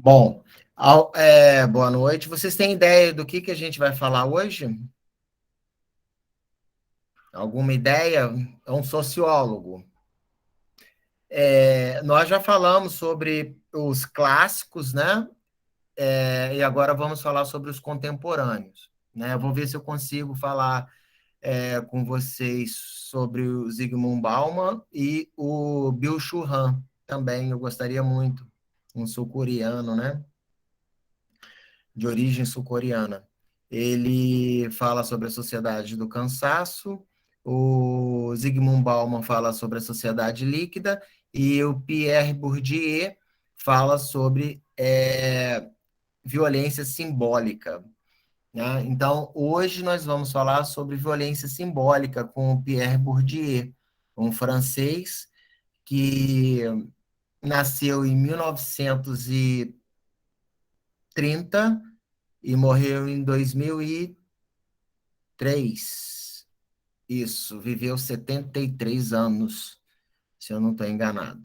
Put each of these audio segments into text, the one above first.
Bom, boa noite. Vocês têm ideia do que a gente vai falar hoje? Alguma ideia? É um sociólogo. Nós já falamos sobre os clássicos, né? E agora vamos falar sobre os contemporâneos, né? Eu vou ver se eu consigo falar com vocês sobre o Zygmunt Bauman e o Byung-Chul Han também. Eu gostaria muito, um sul-coreano, né? De origem sul-coreana. Ele fala sobre a sociedade do cansaço, o Zygmunt Bauman fala sobre a sociedade líquida e o Pierre Bourdieu fala sobre violência simbólica. Né? Então, hoje nós vamos falar sobre violência simbólica com o Pierre Bourdieu, um francês que nasceu em 1930 e morreu em 2003. Isso, viveu 73 anos, se eu não estou enganado.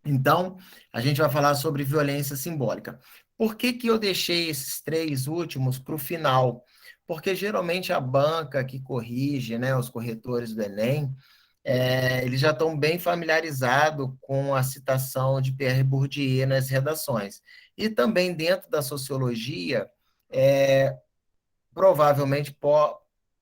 Então, a gente vai falar sobre violência simbólica. Por que eu deixei esses três últimos para o final? Porque geralmente a banca que corrige, né, os corretores do Enem, eles já estão bem familiarizados com a citação de Pierre Bourdieu nas redações. E também dentro da sociologia, é, provavelmente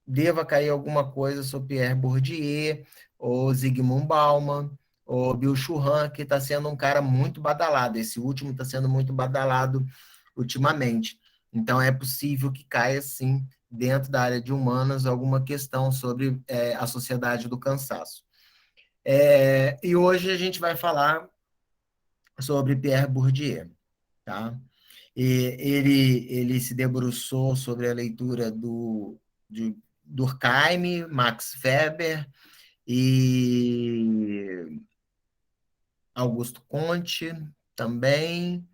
deva cair alguma coisa sobre Pierre Bourdieu, ou Zygmunt Bauman, ou Byung-Chul Han, que está sendo um cara muito badalado. Esse último está sendo muito badalado ultimamente. Então, é possível que caia, sim, dentro da área de humanas, alguma questão sobre a sociedade do cansaço. E hoje a gente vai falar sobre Pierre Bourdieu, tá? E ele se debruçou sobre a leitura de Durkheim, Max Weber e Augusto Comte também,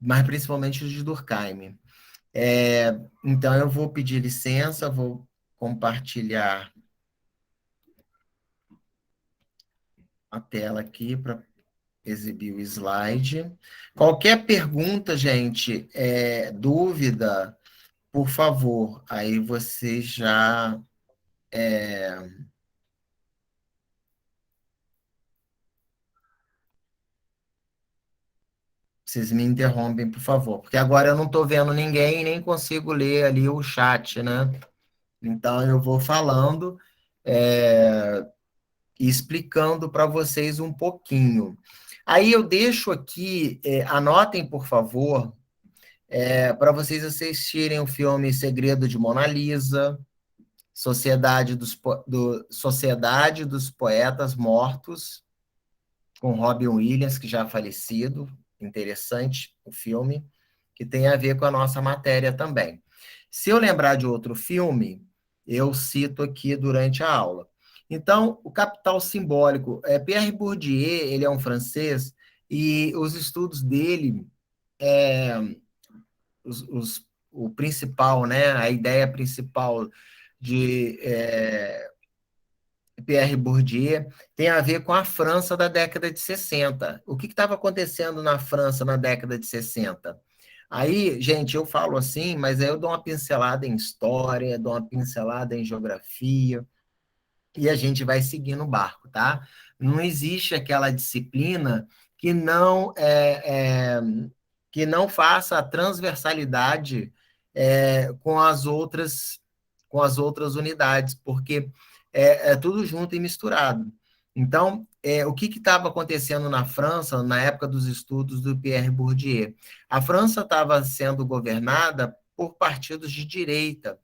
mas principalmente os de Durkheim. Então, eu vou pedir licença, vou compartilhar a tela aqui para exibir o slide. Qualquer pergunta, gente, dúvida, por favor, aí vocês já vocês me interrompem, por favor, porque agora eu não estou vendo ninguém e nem consigo ler ali o chat, né? Então eu vou falando e explicando para vocês um pouquinho. Aí eu deixo aqui, anotem, por favor, para vocês assistirem o filme Segredo de Mona Lisa, Sociedade dos Poetas Mortos, com Robin Williams, que já é falecido. Interessante o filme, que tem a ver com a nossa matéria também. Se eu lembrar de outro filme, eu cito aqui durante a aula. Então, o capital simbólico. Pierre Bourdieu, ele é um francês, e os estudos dele, é, o principal, né, a ideia principal de Pierre Bourdieu tem a ver com a França da década de 60. O que estava acontecendo na França na década de 60? Aí, gente, eu falo assim, mas aí eu dou uma pincelada em história, dou uma pincelada em geografia, e a gente vai seguindo o barco, tá? Não existe aquela disciplina que que não faça a transversalidade com as outras unidades, porque é tudo junto e misturado. Então, o que estava acontecendo na França na época dos estudos do Pierre Bourdieu? A França estava sendo governada por partidos de direita,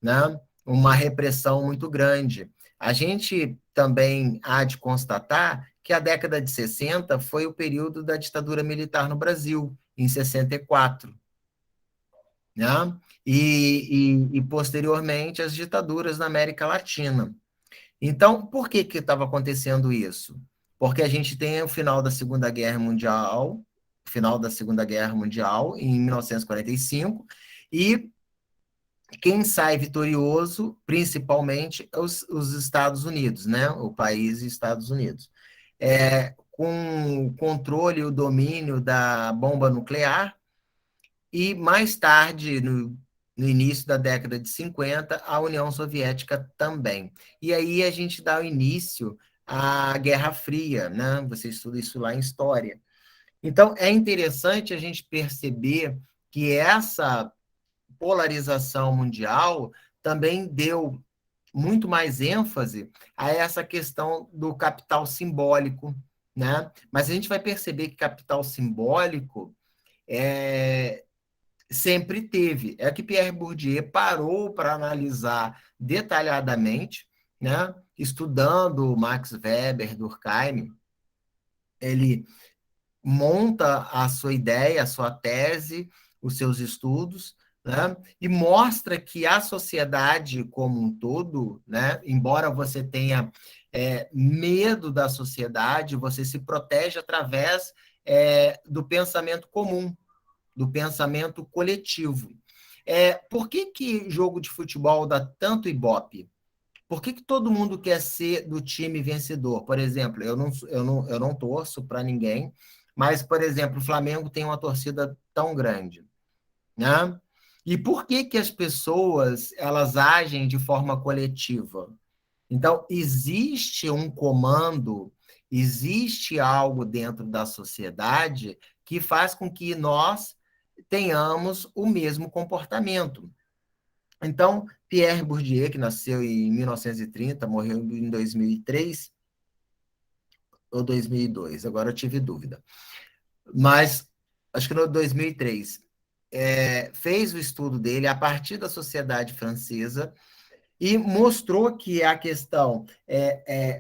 né? Uma repressão muito grande. A gente também há de constatar que a década de 60 foi o período da ditadura militar no Brasil, em 64, né? Posteriormente as ditaduras na América Latina. Então, por que estava acontecendo isso? Porque a gente tem o final da Segunda Guerra Mundial, em 1945, e quem sai vitorioso, principalmente, os Estados Unidos, né? O país Estados Unidos. com o controle e o domínio da bomba nuclear, e mais tarde, no início da década de 50, a União Soviética também. E aí a gente dá o início à Guerra Fria, né? Você estuda isso lá em História. Então, é interessante a gente perceber que essa polarização mundial também deu muito mais ênfase a essa questão do capital simbólico, né? Mas a gente vai perceber que capital simbólico sempre teve. É que Pierre Bourdieu parou para analisar detalhadamente, né? Estudando Max Weber, Durkheim, ele monta a sua ideia, a sua tese, os seus estudos, né? E mostra que a sociedade como um todo, né? Embora você tenha medo da sociedade, você se protege através do pensamento comum, do pensamento coletivo. Por que jogo de futebol dá tanto ibope? Por que todo mundo quer ser do time vencedor? Por exemplo, eu não torço para ninguém, mas, por exemplo, o Flamengo tem uma torcida tão grande, né? E por que as pessoas elas agem de forma coletiva? Então, existe um comando, existe algo dentro da sociedade que faz com que nós tenhamos o mesmo comportamento. Então, Pierre Bourdieu, que nasceu em 1930, morreu em 2003 ou 2002, agora eu tive dúvida. Mas, acho que no 2003, fez o estudo dele a partir da sociedade francesa e mostrou que a questão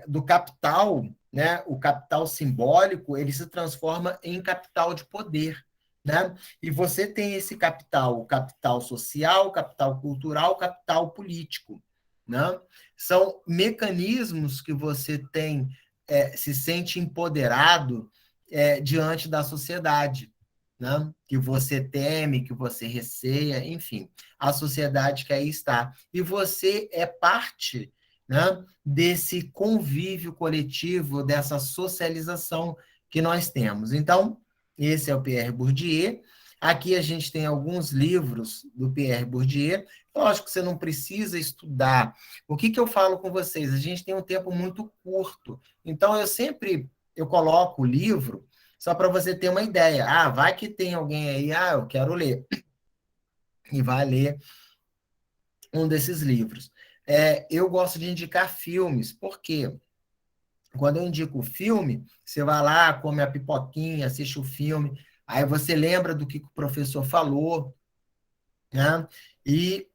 do capital, né, o capital simbólico, ele se transforma em capital de poder. Né? E você tem esse capital, o capital social, o capital cultural, o capital político. Né? São mecanismos que você tem, se sente empoderado diante da sociedade, né? Que você teme, que você receia, enfim, a sociedade que aí está. E você é parte, né, desse convívio coletivo, dessa socialização que nós temos. Então, esse é o Pierre Bourdieu. Aqui a gente tem alguns livros do Pierre Bourdieu. Lógico que você não precisa estudar. O que eu falo com vocês? A gente tem um tempo muito curto. Então, eu coloco o livro só para você ter uma ideia. Ah, vai que tem alguém aí, eu quero ler. E vai ler um desses livros. Eu gosto de indicar filmes, porque quando eu indico o filme, você vai lá, come a pipoquinha, assiste o filme, aí você lembra do que o professor falou, né? E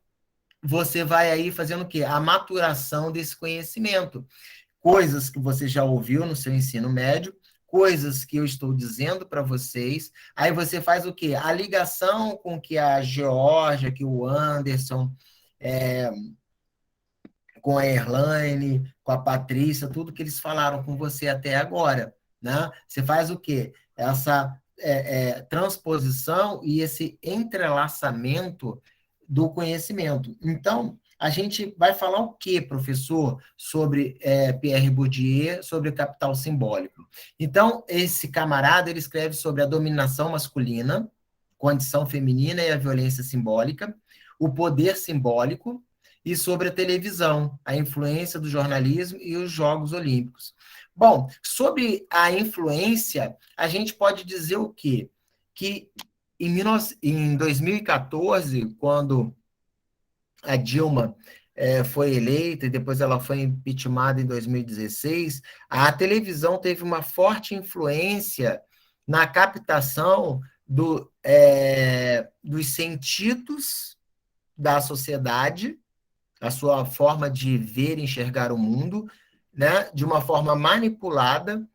você vai aí fazendo o quê? A maturação desse conhecimento. Coisas que você já ouviu no seu ensino médio, coisas que eu estou dizendo para vocês. Aí você faz o quê? A ligação com que a Georgia, que o Anderson, é, com a Erlaine, com a Patrícia, tudo que eles falaram com você até agora. Né? Você faz o quê? Essa transposição e esse entrelaçamento do conhecimento. Então, a gente vai falar o quê, professor, sobre Pierre Bourdieu, sobre capital simbólico? Então, esse camarada, ele escreve sobre a dominação masculina, condição feminina e a violência simbólica, o poder simbólico, e sobre a televisão, a influência do jornalismo e os Jogos Olímpicos. Bom, sobre a influência, a gente pode dizer o quê? Que em 2014, quando a Dilma foi eleita e depois ela foi impeachmentada em 2016, a televisão teve uma forte influência na captação dos sentidos da sociedade, a sua forma de ver e enxergar o mundo, né, de uma forma manipulada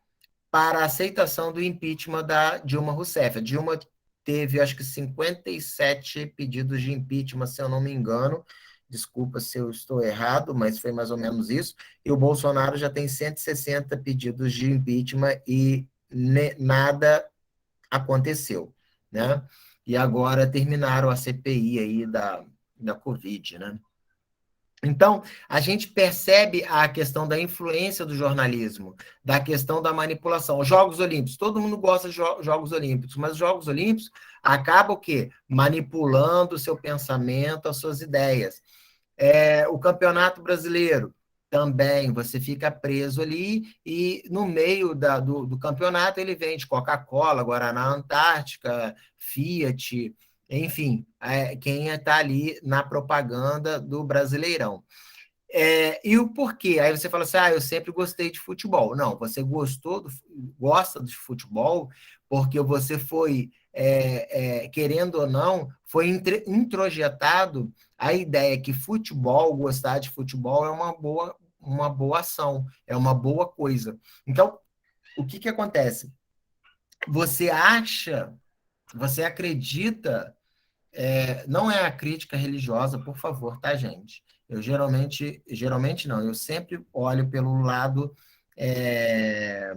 para a aceitação do impeachment da Dilma Rousseff. A Dilma teve, acho que, 57 pedidos de impeachment, se eu não me engano. Desculpa se eu estou errado, mas foi mais ou menos isso. E o Bolsonaro já tem 160 pedidos de impeachment e nada aconteceu, né? E agora terminaram a CPI aí da Covid, né? Então, a gente percebe a questão da influência do jornalismo, da questão da manipulação. Os Jogos Olímpicos, todo mundo gosta de Jogos Olímpicos, mas os Jogos Olímpicos acabam o quê? Manipulando o seu pensamento, as suas ideias. O Campeonato Brasileiro, também, você fica preso ali e no meio do campeonato ele vende Coca-Cola, Guaraná Antártica, Fiat, enfim, quem está ali na propaganda do Brasileirão. E o porquê? Aí você fala assim, eu sempre gostei de futebol. Não, você gosta de futebol porque você foi, querendo ou não, foi introjetado a ideia que futebol, gostar de futebol é uma boa ação, é uma boa coisa. Então, o que acontece? Você acha, você acredita não é a crítica religiosa, por favor, tá, gente? Eu geralmente não, eu sempre olho pelo lado é,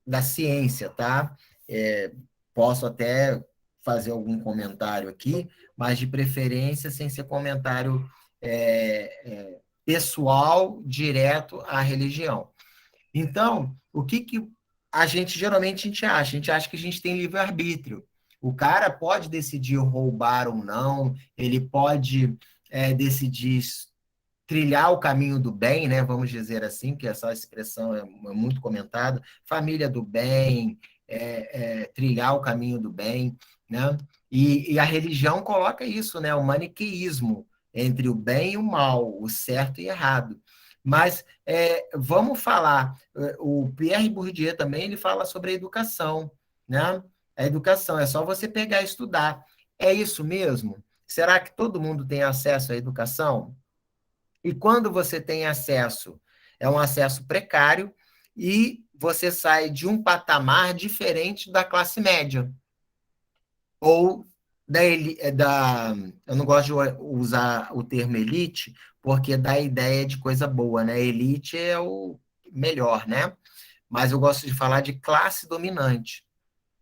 da ciência, tá? É, posso até fazer algum comentário aqui, mas de preferência sem ser comentário pessoal, direto à religião. Então, o que a gente geralmente a gente acha? A gente acha que a gente tem livre-arbítrio. O cara pode decidir roubar ou não, ele pode decidir trilhar o caminho do bem, né? Vamos dizer assim, que essa expressão é muito comentada, família do bem, trilhar o caminho do bem, né? E a religião coloca isso, né? O maniqueísmo entre o bem e o mal, o certo e errado. Mas vamos falar, o Pierre Bourdieu também ele fala sobre a educação, né? A educação é só você pegar e estudar. É isso mesmo? Será que todo mundo tem acesso à educação? E quando você tem acesso, é um acesso precário e você sai de um patamar diferente da classe média. Ou eu não gosto de usar o termo elite, porque dá a ideia de coisa boa, né? Elite é o melhor, né? Mas eu gosto de falar de classe dominante,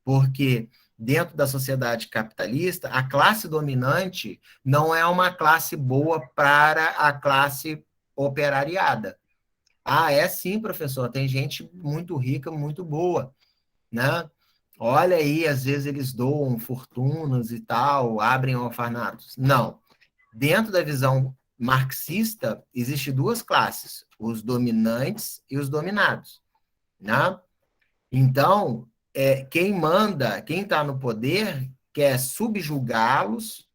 porque dentro da sociedade capitalista, a classe dominante não é uma classe boa para a classe operariada. É sim, professor, tem gente muito rica, muito boa, né? Olha aí, às vezes eles doam fortunas e tal, abrem orfanatos. Não. Dentro da visão marxista, existe duas classes, os dominantes e os dominados, né? Então, quem manda, quem está no poder, quer subjugá-los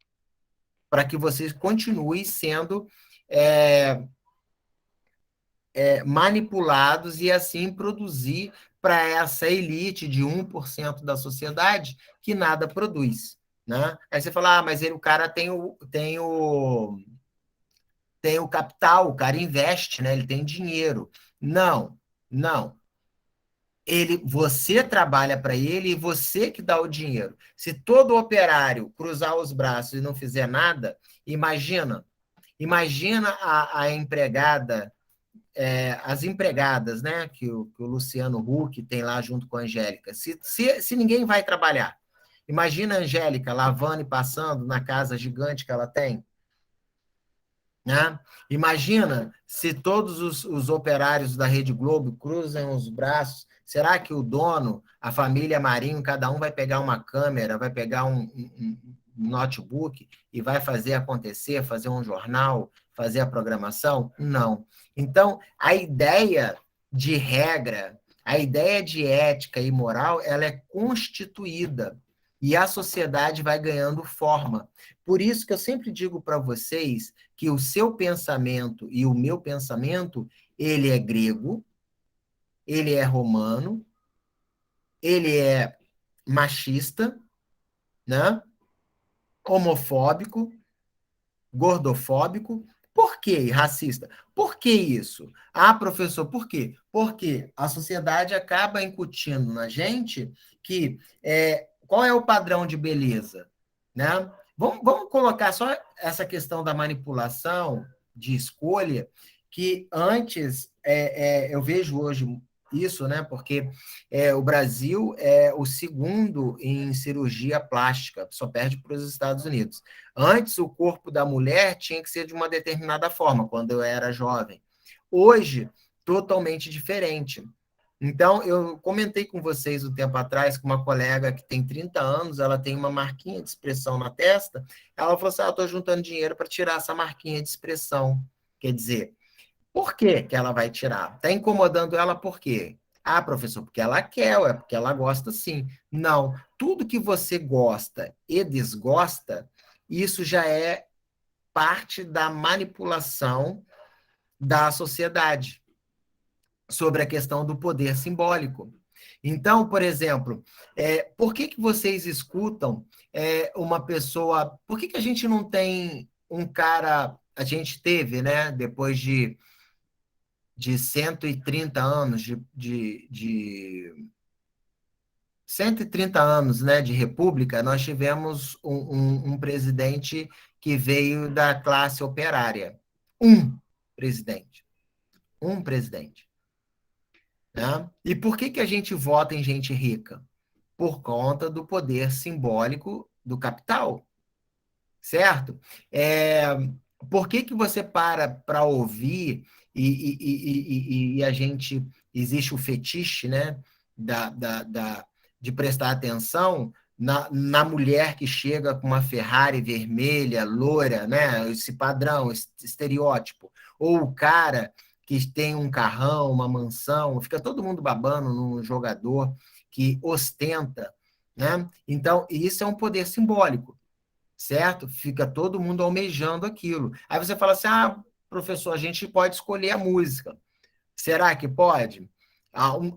para que vocês continuem sendo é, manipulados e assim produzir para essa elite de 1% da sociedade que nada produz. Né? Aí você fala, mas o cara tem o capital, o cara investe, né? Ele tem dinheiro. Não, não. Você trabalha para ele e você que dá o dinheiro. Se todo operário cruzar os braços e não fizer nada, imagina a empregada, as empregadas, né, que o Luciano Huck tem lá junto com a Angélica. Se ninguém vai trabalhar, imagina a Angélica lavando e passando na casa gigante que ela tem. Né? Imagina se todos os operários da Rede Globo cruzam os braços. Será que o dono, a família Marinho, cada um vai pegar uma câmera, vai pegar um notebook e vai fazer acontecer, fazer um jornal, fazer a programação? Não. Então, a ideia de regra, a ideia de ética e moral, ela é constituída e a sociedade vai ganhando forma. Por isso que eu sempre digo para vocês que o seu pensamento e o meu pensamento, ele é grego, ele é romano, ele é machista, né? Homofóbico, gordofóbico. Por que racista? Por que isso? Professor, por quê? Porque a sociedade acaba incutindo na gente que qual é o padrão de beleza, né? Vamos colocar só essa questão da manipulação de escolha, que antes eu vejo hoje isso, né? Porque o Brasil é o segundo em cirurgia plástica, só perde para os Estados Unidos. Antes, o corpo da mulher tinha que ser de uma determinada forma, quando eu era jovem. Hoje, totalmente diferente. Então, eu comentei com vocês um tempo atrás com uma colega que tem 30 anos, ela tem uma marquinha de expressão na testa, ela falou assim, eu estou juntando dinheiro para tirar essa marquinha de expressão. Quer dizer, por que que ela vai tirar? Está incomodando ela por quê? Ah, professor, porque ela quer, é porque ela gosta sim. Não, tudo que você gosta e desgosta, isso já é parte da manipulação da sociedade sobre a questão do poder simbólico. Então, por exemplo, por que que vocês escutam uma pessoa... Por que que a gente não tem um cara... A gente teve, né, depois de 130 anos, de 130 anos, né, de república, nós tivemos um presidente que veio da classe operária. Um presidente. Um presidente. Né? E por que que a gente vota em gente rica? Por conta do poder simbólico do capital, certo? Por que que você para ouvir e a gente existe o fetiche, né, de prestar atenção na mulher que chega com uma Ferrari vermelha, loira, né, esse padrão, esse estereótipo, ou o cara que tem um carrão, uma mansão, fica todo mundo babando num jogador que ostenta, né? Então, isso é um poder simbólico, certo? Fica todo mundo almejando aquilo. Aí você fala assim: ah, professor, a gente pode escolher a música. Será que pode?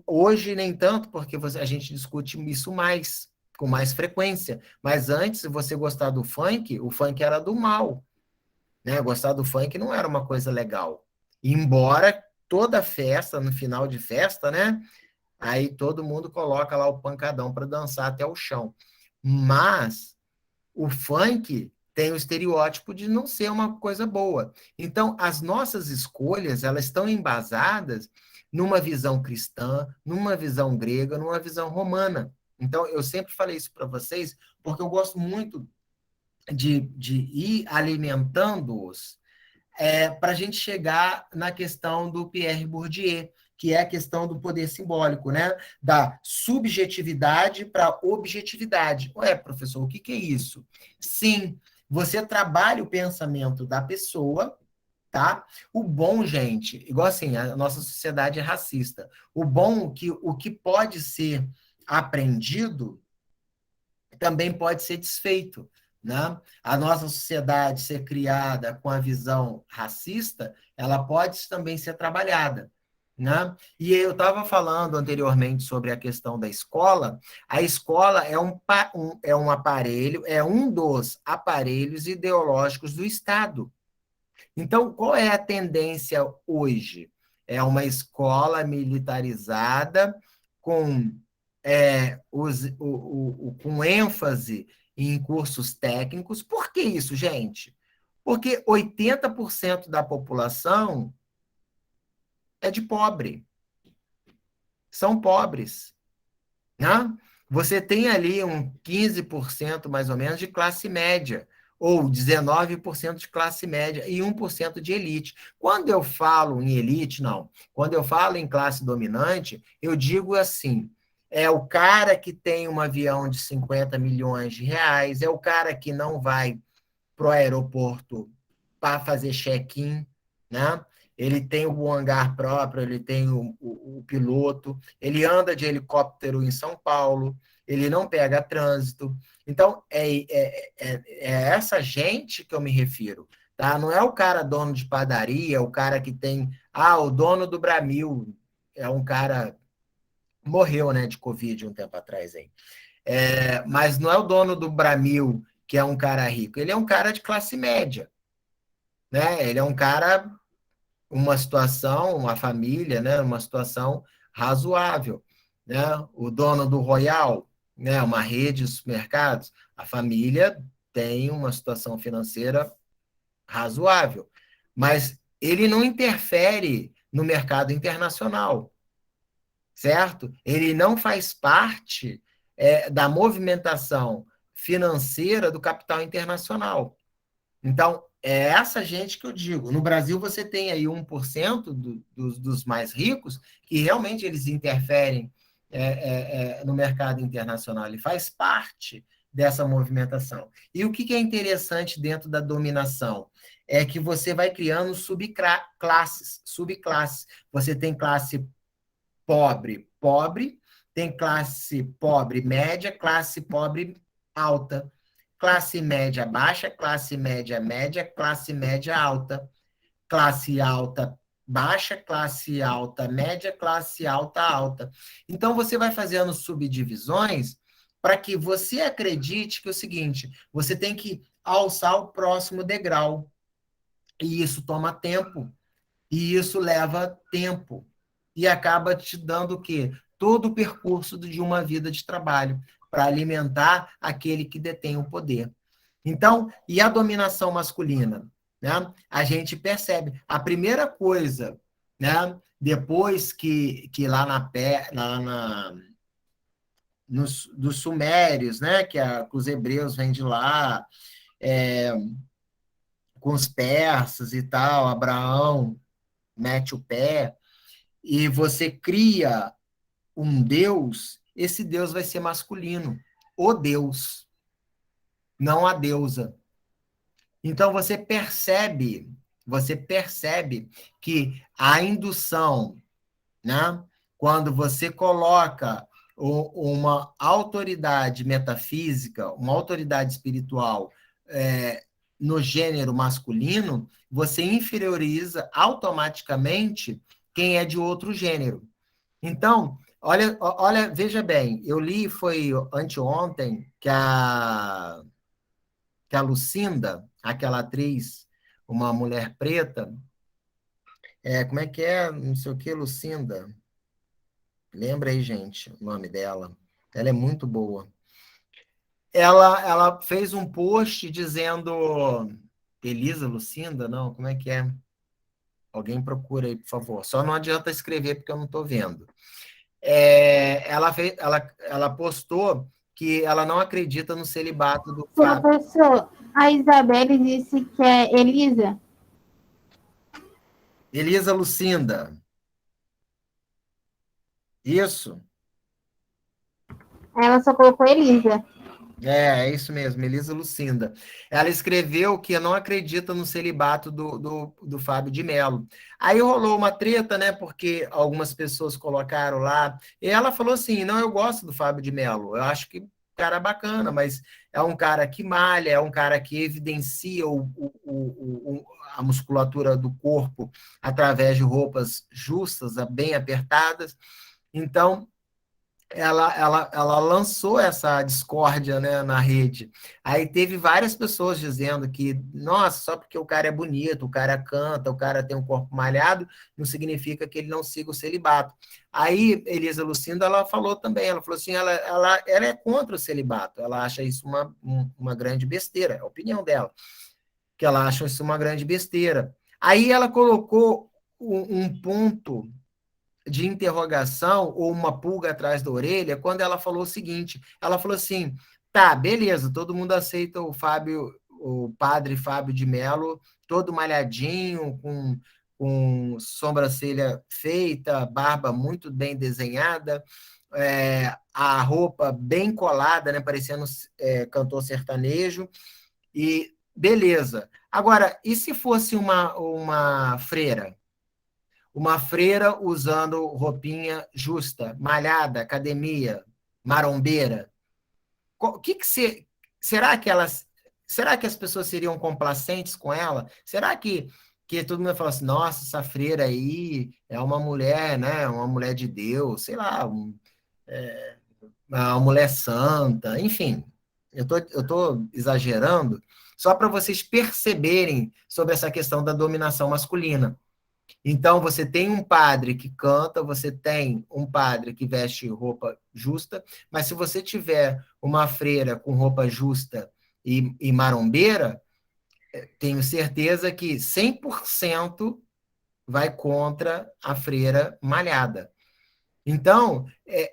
Hoje nem tanto, porque a gente discute isso mais, com mais frequência. Mas antes, se você gostar do funk, o funk era do mal, né? Gostar do funk não era uma coisa legal. Embora toda festa, no final de festa, né? Aí todo mundo coloca lá o pancadão para dançar até o chão. Mas o funk tem o estereótipo de não ser uma coisa boa. Então, as nossas escolhas, elas estão embasadas numa visão cristã, numa visão grega, numa visão romana. Então, eu sempre falei isso para vocês, porque eu gosto muito de ir alimentando-os para a gente chegar na questão do Pierre Bourdieu, que é a questão do poder simbólico, né? Da subjetividade para a objetividade. Ué, professor, o que que é isso? Sim, você trabalha o pensamento da pessoa, tá? O bom, gente, igual assim, a nossa sociedade é racista. O que pode ser aprendido também pode ser desfeito, né? A nossa sociedade ser criada com a visão racista, ela pode também ser trabalhada, né? E eu estava falando anteriormente sobre a questão da escola. A escola é um aparelho, é um dos aparelhos ideológicos do Estado. Então, qual é a tendência hoje? É uma escola militarizada com, com ênfase em cursos técnicos. Por que isso, gente? Porque 80% da população é de pobre, são pobres, né? Você tem ali um 15% mais ou menos de classe média, ou 19% de classe média e 1% de elite. Quando eu falo em elite, não. Quando eu falo em classe dominante, eu digo assim: é o cara que tem um avião de 50 milhões de reais, é o cara que não vai para o aeroporto para fazer check-in, né? Ele tem o hangar próprio, ele tem o piloto, ele anda de helicóptero em São Paulo, ele não pega trânsito. Então, é essa gente que eu me refiro, tá? Não é o cara dono de padaria, o cara que tem... Ah, o dono do Bramil é um cara... Morreu, né, de Covid um tempo atrás aí. Mas não é o dono do Bramil que é um cara rico, ele é um cara de classe média, né? Ele é um cara, uma situação, uma família, né? Uma situação razoável, né? O dono do Royal, né? Uma rede de supermercados, a família tem uma situação financeira razoável, mas ele não interfere no mercado internacional, certo? Ele não faz parte da movimentação financeira do capital internacional. Então, é essa gente que eu digo. No Brasil, você tem aí 1% dos mais ricos que realmente eles interferem no mercado internacional. Ele faz parte dessa movimentação. E o que é interessante dentro da dominação? É que você vai criando subclasses. Você tem classe pobre, pobre, tem classe pobre média, classe pobre alta, classe média baixa, classe média média, classe média alta, classe alta baixa, classe alta média, classe alta alta. Então você vai fazendo subdivisões para que você acredite que é o seguinte, você tem que alçar o próximo degrau. E isso toma tempo. E isso leva tempo. E acaba te dando o quê? Todo o percurso de uma vida de trabalho para alimentar aquele que detém o poder. Então, e a dominação masculina? Né? A gente percebe. A primeira coisa, né? Depois que dos sumérios, né? Que os hebreus vêm de lá, é, com os persas e tal, Abraão mete o pé, e você cria um Deus, esse Deus vai ser masculino. O Deus, não a deusa. Então você percebe que a indução, né? Quando você coloca uma autoridade metafísica, uma autoridade espiritual no gênero masculino, você inferioriza automaticamente quem é de outro gênero. Então, olha, veja bem, eu li, foi anteontem, que a Lucinda, aquela atriz, uma mulher preta, como é que é? Não sei o que, Lucinda. Lembra aí, gente, o nome dela. Ela é muito boa. Ela fez um post dizendo Elisa Lucinda, não, como é que é? Alguém procura aí, por favor. Só não adianta escrever porque eu não estou vendo. Ela postou que ela não acredita no celibato do Fábio. Professor, a Isabelle disse que é Elisa. Elisa Lucinda. Isso. Ela só colocou Elisa. É isso mesmo, Elisa Lucinda. Ela escreveu que não acredita no celibato do Fábio de Mello. Aí rolou uma treta, né? Porque algumas pessoas colocaram lá. E ela falou assim: não, eu gosto do Fábio de Mello. Eu acho que cara bacana, mas é um cara que malha, é um cara que evidencia a musculatura do corpo através de roupas justas, bem apertadas. Então, ela lançou essa discórdia, né, na rede. Aí teve várias pessoas dizendo que, nossa, só porque o cara é bonito, o cara canta, o cara tem um corpo malhado, não significa que ele não siga o celibato. Aí, Elisa Lucinda, ela falou também, ela falou assim, ela é contra o celibato, ela acha isso uma grande besteira, é a opinião dela, que ela acha isso uma grande besteira. Aí ela colocou um ponto de interrogação ou uma pulga atrás da orelha quando ela falou o seguinte: ela falou assim, tá, beleza, todo mundo aceita o padre Fábio de Mello, todo malhadinho, com sobrancelha feita, barba muito bem desenhada, a roupa bem colada, né, parecendo cantor sertanejo, e beleza. Agora, e se fosse uma freira? Uma freira usando roupinha justa, malhada, academia, marombeira. O que será que elas, será que as pessoas seriam complacentes com ela? Será que todo mundo fala assim, nossa, essa freira aí é uma mulher, né? Uma mulher de Deus, sei lá, uma mulher santa, enfim. Eu tô exagerando só para vocês perceberem sobre essa questão da dominação masculina. Então, você tem um padre que canta, você tem um padre que veste roupa justa, mas se você tiver uma freira com roupa justa e marombeira, tenho certeza que 100% vai contra a freira malhada. Então,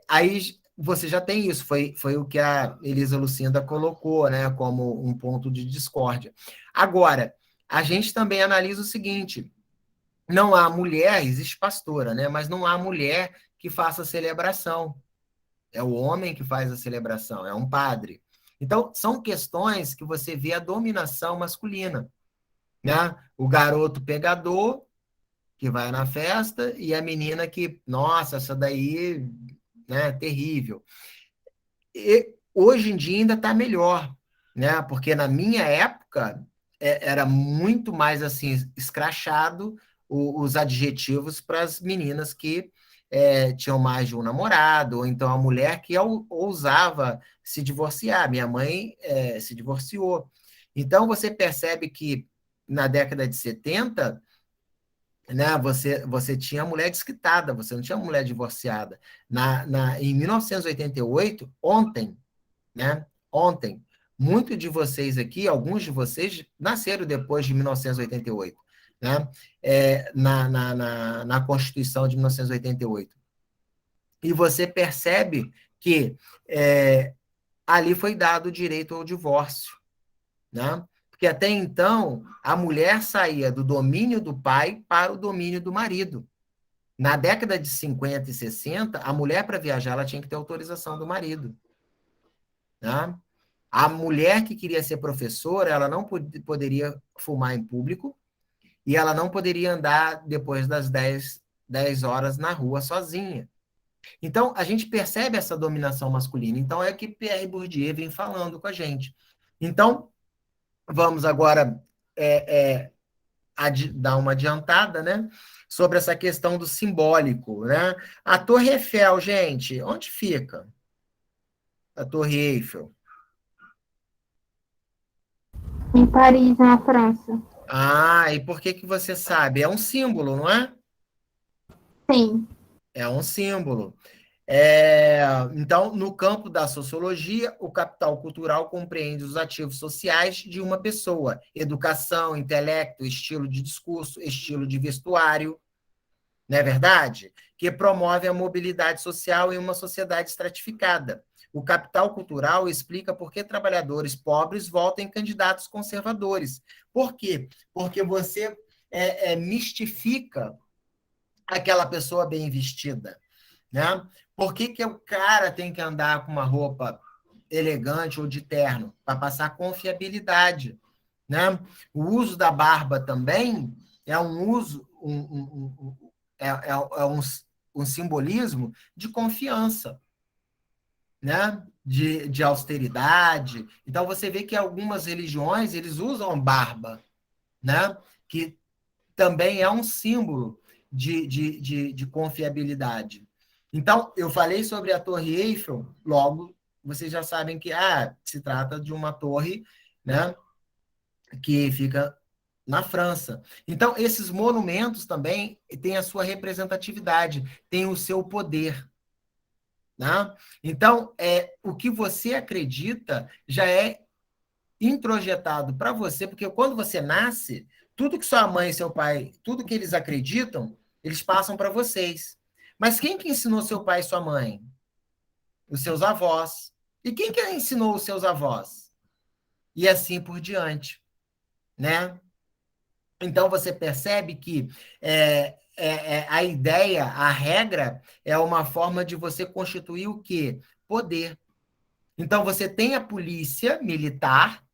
aí você já tem isso, foi o que a Elisa Lucinda colocou, né, como um ponto de discórdia. Agora, a gente também analisa o seguinte: não há mulher, existe pastora, né, mas não há mulher que faça celebração. É o homem que faz a celebração, é um padre. Então, são questões que você vê a dominação masculina, né? O garoto pegador, que vai na festa, e a menina que, nossa, essa daí, né, terrível. E hoje em dia ainda está melhor, né? Porque na minha época era muito mais assim escrachado os adjetivos para as meninas que tinham mais de um namorado, ou então a mulher que ousava se divorciar. Minha mãe se divorciou. Então você percebe que na década de 70, né, você tinha mulher desquitada, você não tinha mulher divorciada. Em 1988, ontem, né? Ontem, muitos de vocês aqui, alguns de vocês, nasceram depois de 1988, né? Na Constituição de 1988. E você percebe que ali foi dado o direito ao divórcio, né? Porque até então, a mulher saía do domínio do pai para o domínio do marido. Na década de 50 e 60, a mulher, para viajar, ela tinha que ter autorização do marido, né? A mulher que queria ser professora, ela não poderia fumar em público e ela não poderia andar depois das 10 horas na rua sozinha. Então, a gente percebe essa dominação masculina. Então, é o que Pierre Bourdieu vem falando com a gente. Então, vamos agora dar uma adiantada, né? Sobre essa questão do simbólico, né? A Torre Eiffel, gente, onde fica a Torre Eiffel? Em Paris, na França. Ah, e por que você sabe? É um símbolo, não é? Sim. É um símbolo. Então, no campo da sociologia, o capital cultural compreende os ativos sociais de uma pessoa: educação, intelecto, estilo de discurso, estilo de vestuário, não é verdade? Que promove a mobilidade social em uma sociedade estratificada. O capital cultural explica por que trabalhadores pobres votam em candidatos conservadores. Por quê? Porque você mistifica aquela pessoa bem vestida, né? Por que o cara tem que andar com uma roupa elegante ou de terno? Para passar confiabilidade, né? O uso da barba também é um uso, um simbolismo de confiança, né? De austeridade. Então, você vê que algumas religiões, eles usam barba, né? Que também é um símbolo de confiabilidade. Então, eu falei sobre a Torre Eiffel, logo, vocês já sabem que se trata de uma torre, né, que fica na França. Então, esses monumentos também têm a sua representatividade, têm o seu poder. Né? Então, o que você acredita já é introjetado para você, porque quando você nasce, tudo que sua mãe e seu pai, tudo que eles acreditam, eles passam para vocês. Mas quem que ensinou seu pai e sua mãe? Os seus avós. E quem que ensinou os seus avós? E assim por diante, né? Então você percebe que a ideia, a regra, é uma forma de você constituir o quê? Poder. Então você tem a polícia militar.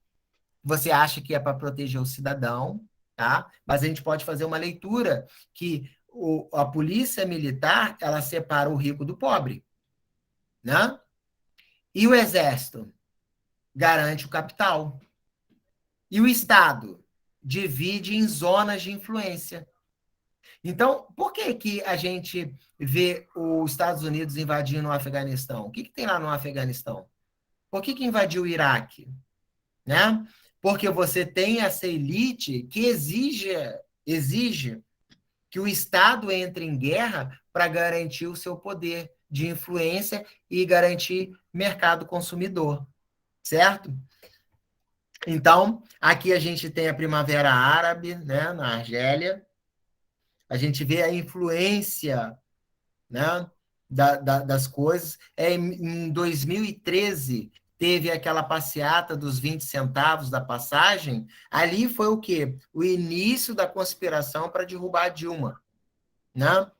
Você acha que é para proteger o cidadão, tá? Mas a gente pode fazer uma leitura que a polícia militar, ela separa o rico do pobre, né? E o exército garante o capital. E o Estado divide em zonas de influência. Então, por que que a gente vê os Estados Unidos invadindo o Afeganistão? O que tem lá no Afeganistão? Por que invadiu o Iraque? Né? Porque você tem essa elite que exige que o Estado entre em guerra para garantir o seu poder de influência e garantir mercado consumidor, certo? Então, aqui a gente tem a Primavera Árabe, né, na Argélia. A gente vê a influência, né, das coisas. Em 2013, teve aquela passeata dos 20 centavos da passagem. Ali foi o quê? O início da conspiração para derrubar a Dilma, né?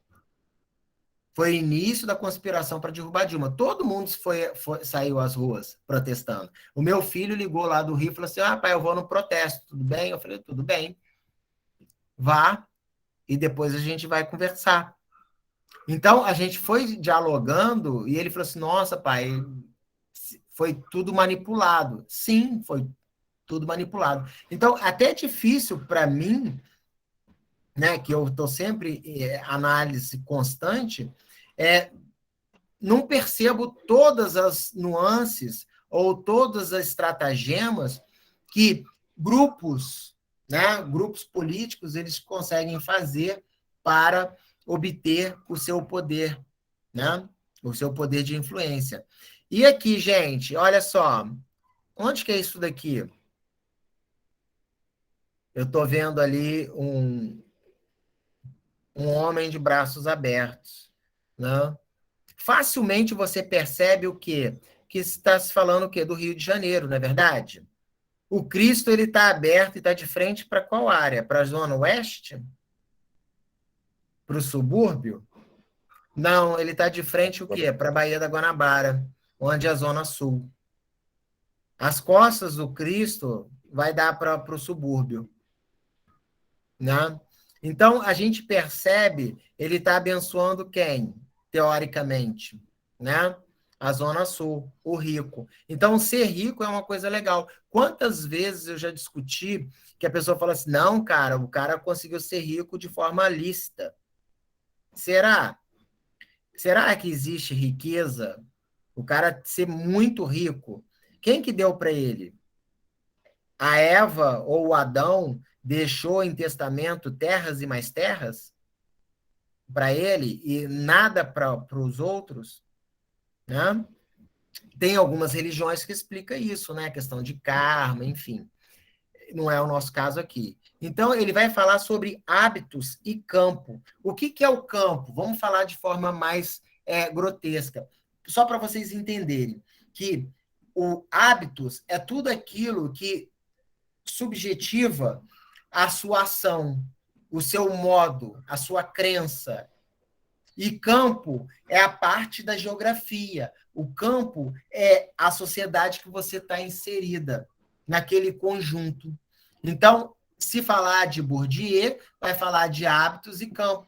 Foi o início da conspiração para derrubar a Dilma. Todo mundo saiu às ruas protestando. O meu filho ligou lá do Rio e falou assim: pai, eu vou no protesto, tudo bem? Eu falei: tudo bem, vá, e depois a gente vai conversar. Então, a gente foi dialogando e ele falou assim: nossa, pai, foi tudo manipulado. Sim, foi tudo manipulado. Então, até é difícil para mim, né, que eu estou sempre análise constante, não percebo todas as nuances ou todas as estratagemas que grupos, né, grupos políticos, eles conseguem fazer para obter o seu poder, né, o seu poder de influência. E aqui, gente, olha só, onde que é isso daqui? Eu estou vendo ali um homem de braços abertos, né? Facilmente você percebe o quê? Que está se falando o quê? Do Rio de Janeiro, não é verdade? O Cristo ele está aberto e está de frente para qual área? Para a Zona Oeste? Para o subúrbio? Não, ele está de frente o quê? Para a Baía da Guanabara, onde é a Zona Sul. As costas do Cristo vai dar para o subúrbio, né? Então, a gente percebe, ele está abençoando quem? Teoricamente, né? A Zona Sul, o rico. Então, ser rico é uma coisa legal. Quantas vezes eu já discuti que a pessoa fala assim, não, cara, o cara conseguiu ser rico de forma lícita. Será? Será que existe riqueza? O cara ser muito rico. Quem que deu para ele? A Eva ou o Adão deixou em testamento terras e mais terras para ele e nada para os outros, né? Tem algumas religiões que explicam isso, né? A questão de karma, enfim. Não é o nosso caso aqui. Então, ele vai falar sobre hábitos e campo. O que é o campo? Vamos falar de forma mais grotesca. Só para vocês entenderem que o hábitos é tudo aquilo que subjetiva a sua ação, o seu modo, a sua crença. E campo é a parte da geografia. O campo é a sociedade que você está inserida naquele conjunto. Então, se falar de Bourdieu, vai falar de hábitos e campo,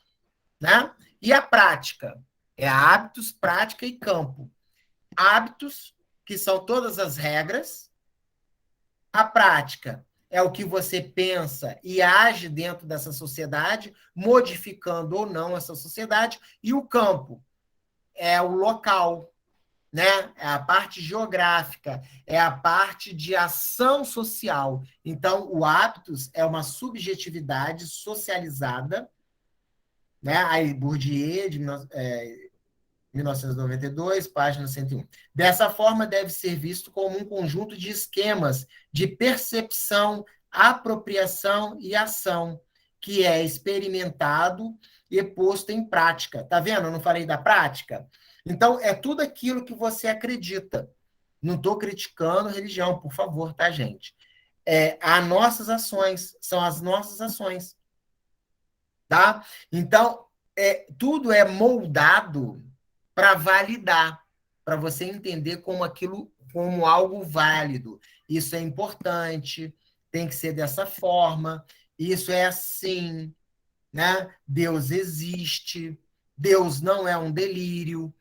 né? E a prática? É hábitos, prática e campo. Hábitos, que são todas as regras. A prática é o que você pensa e age dentro dessa sociedade, modificando ou não essa sociedade. E o campo é o local, né? É a parte geográfica, é a parte de ação social. Então, o hábitos é uma subjetividade socializada, né? Aí, Bourdieu, de 1992, página 101. Dessa forma, deve ser visto como um conjunto de esquemas de percepção, apropriação e ação, que é experimentado e posto em prática. Tá vendo? Eu não falei da prática? Então, é tudo aquilo que você acredita. Não estou criticando religião, por favor, tá, gente? As nossas ações, são as nossas ações. Tá? Então, tudo é moldado para validar, para você entender como aquilo, como algo válido. Isso é importante, tem que ser dessa forma, isso é assim, né? Deus existe, Deus não é um delírio.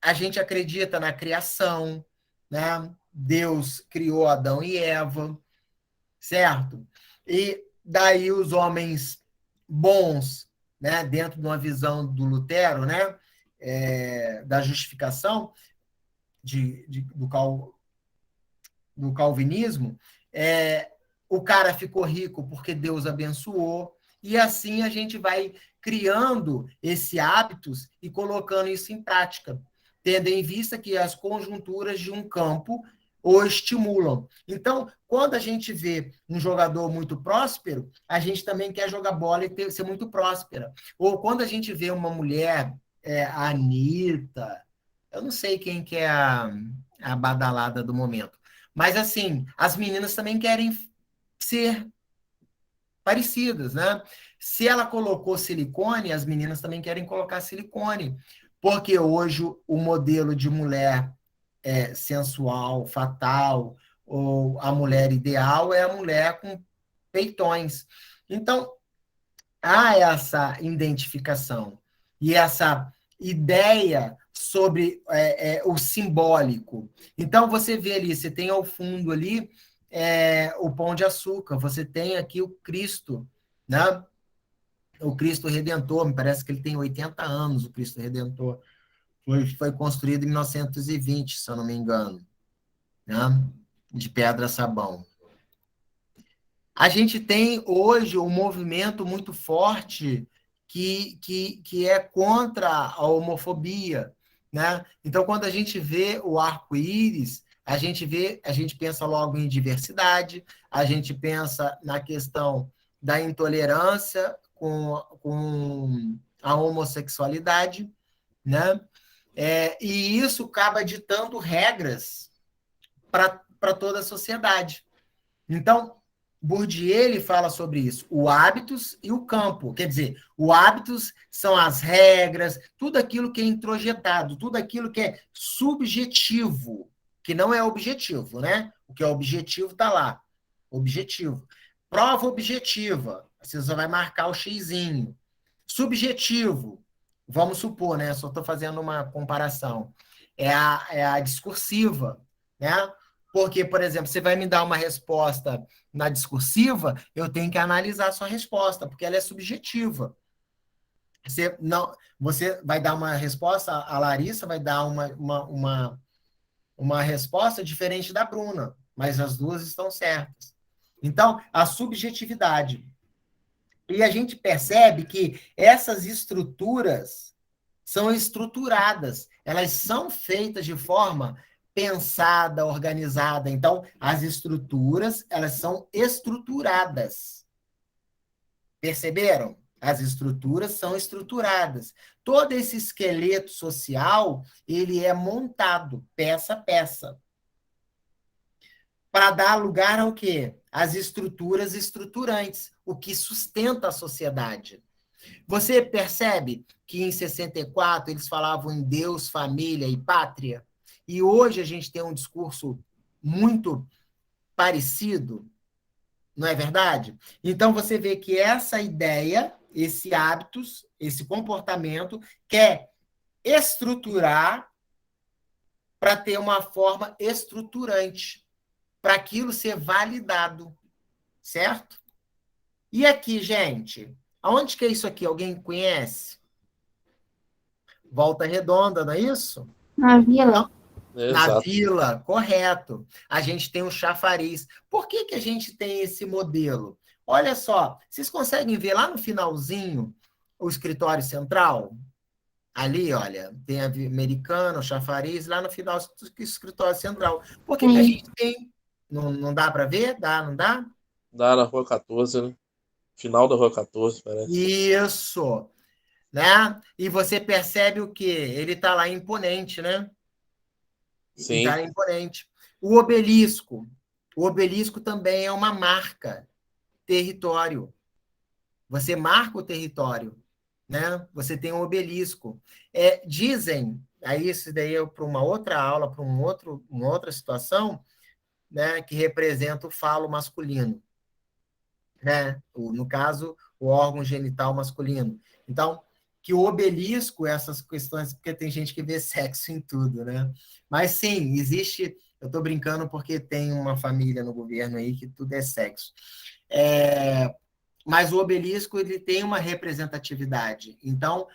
A gente acredita na criação, né? Deus criou Adão e Eva, certo? E daí os homens bons, né, dentro de uma visão do Lutero, né, da justificação do calvinismo, o cara ficou rico porque Deus abençoou, e assim a gente vai criando esses hábitos e colocando isso em prática, tendo em vista que as conjunturas de um campo ou estimulam. Então, quando a gente vê um jogador muito próspero, a gente também quer jogar bola e ser muito próspera. Ou quando a gente vê uma mulher, a Anitta, eu não sei quem que é a badalada do momento, mas assim, as meninas também querem ser parecidas, né? Se ela colocou silicone, as meninas também querem colocar silicone, porque hoje o modelo de mulher sensual, fatal, ou a mulher ideal é a mulher com peitões. Então, há essa identificação e essa ideia sobre o simbólico. Então, você vê ali, você tem ao fundo ali o Pão de Açúcar, você tem aqui o Cristo, né? O Cristo Redentor, me parece que ele tem 80 anos, o Cristo Redentor. Foi construído em 1920, se eu não me engano, né? De pedra-sabão. A gente tem hoje um movimento muito forte que é contra a homofobia, né? Então, quando a gente vê o arco-íris, a gente pensa logo em diversidade, a gente pensa na questão da intolerância com a homossexualidade, né? E isso acaba ditando regras para toda a sociedade. Então, Bourdieu ele fala sobre isso, o hábitos e o campo. Quer dizer, o hábitos são as regras, tudo aquilo que é introjetado, tudo aquilo que é subjetivo, que não é objetivo, né? O que é objetivo está lá. Objetivo. Prova objetiva, você só vai marcar o xizinho. Subjetivo, vamos supor, né? Só estou fazendo uma comparação. É a discursiva, né? Porque, por exemplo, você vai me dar uma resposta na discursiva, eu tenho que analisar a sua resposta, porque ela é subjetiva. Você vai dar uma resposta, a Larissa vai dar uma resposta diferente da Bruna, mas as duas estão certas. Então, a subjetividade. E a gente percebe que essas estruturas são estruturadas, elas são feitas de forma pensada, organizada. Então, as estruturas, elas são estruturadas. Perceberam? As estruturas são estruturadas. Todo esse esqueleto social, ele é montado peça a peça. Para dar lugar ao quê? As estruturas estruturantes, o que sustenta a sociedade. Você percebe que em 64 eles falavam em Deus, família e pátria? E hoje a gente tem um discurso muito parecido, não é verdade? Então você vê que essa ideia, esse hábitos, esse comportamento quer estruturar para ter uma forma estruturante, para aquilo ser validado, certo? E aqui, gente, aonde que é isso aqui? Alguém conhece? Volta Redonda, não é isso? Na vila. Na Exato. vila, correto. A gente tem um chafariz. Por que a gente tem esse modelo? Olha só, vocês conseguem ver lá no finalzinho o escritório central? Ali, olha, tem a Americana, o chafariz, lá no final o escritório central. Por que a Sim. gente tem? Não dá para ver? Dá, não dá? Dá na Rua 14, né? Final da Rua 14, parece. Isso, né? E você percebe o quê? Ele está lá imponente, né? Sim. Está imponente. O obelisco. O obelisco também é uma marca, território. Você marca o território, né? Você tem um obelisco. Dizem, aí isso daí é para uma outra aula, para uma outra situação, né? Que representa o falo masculino, né? No caso, o órgão genital masculino. Então, que o obelisco, essas questões, porque tem gente que vê sexo em tudo, né? Mas sim, existe. Eu estou brincando porque tem uma família no governo aí que tudo é sexo. Mas o obelisco ele tem uma representatividade. Então,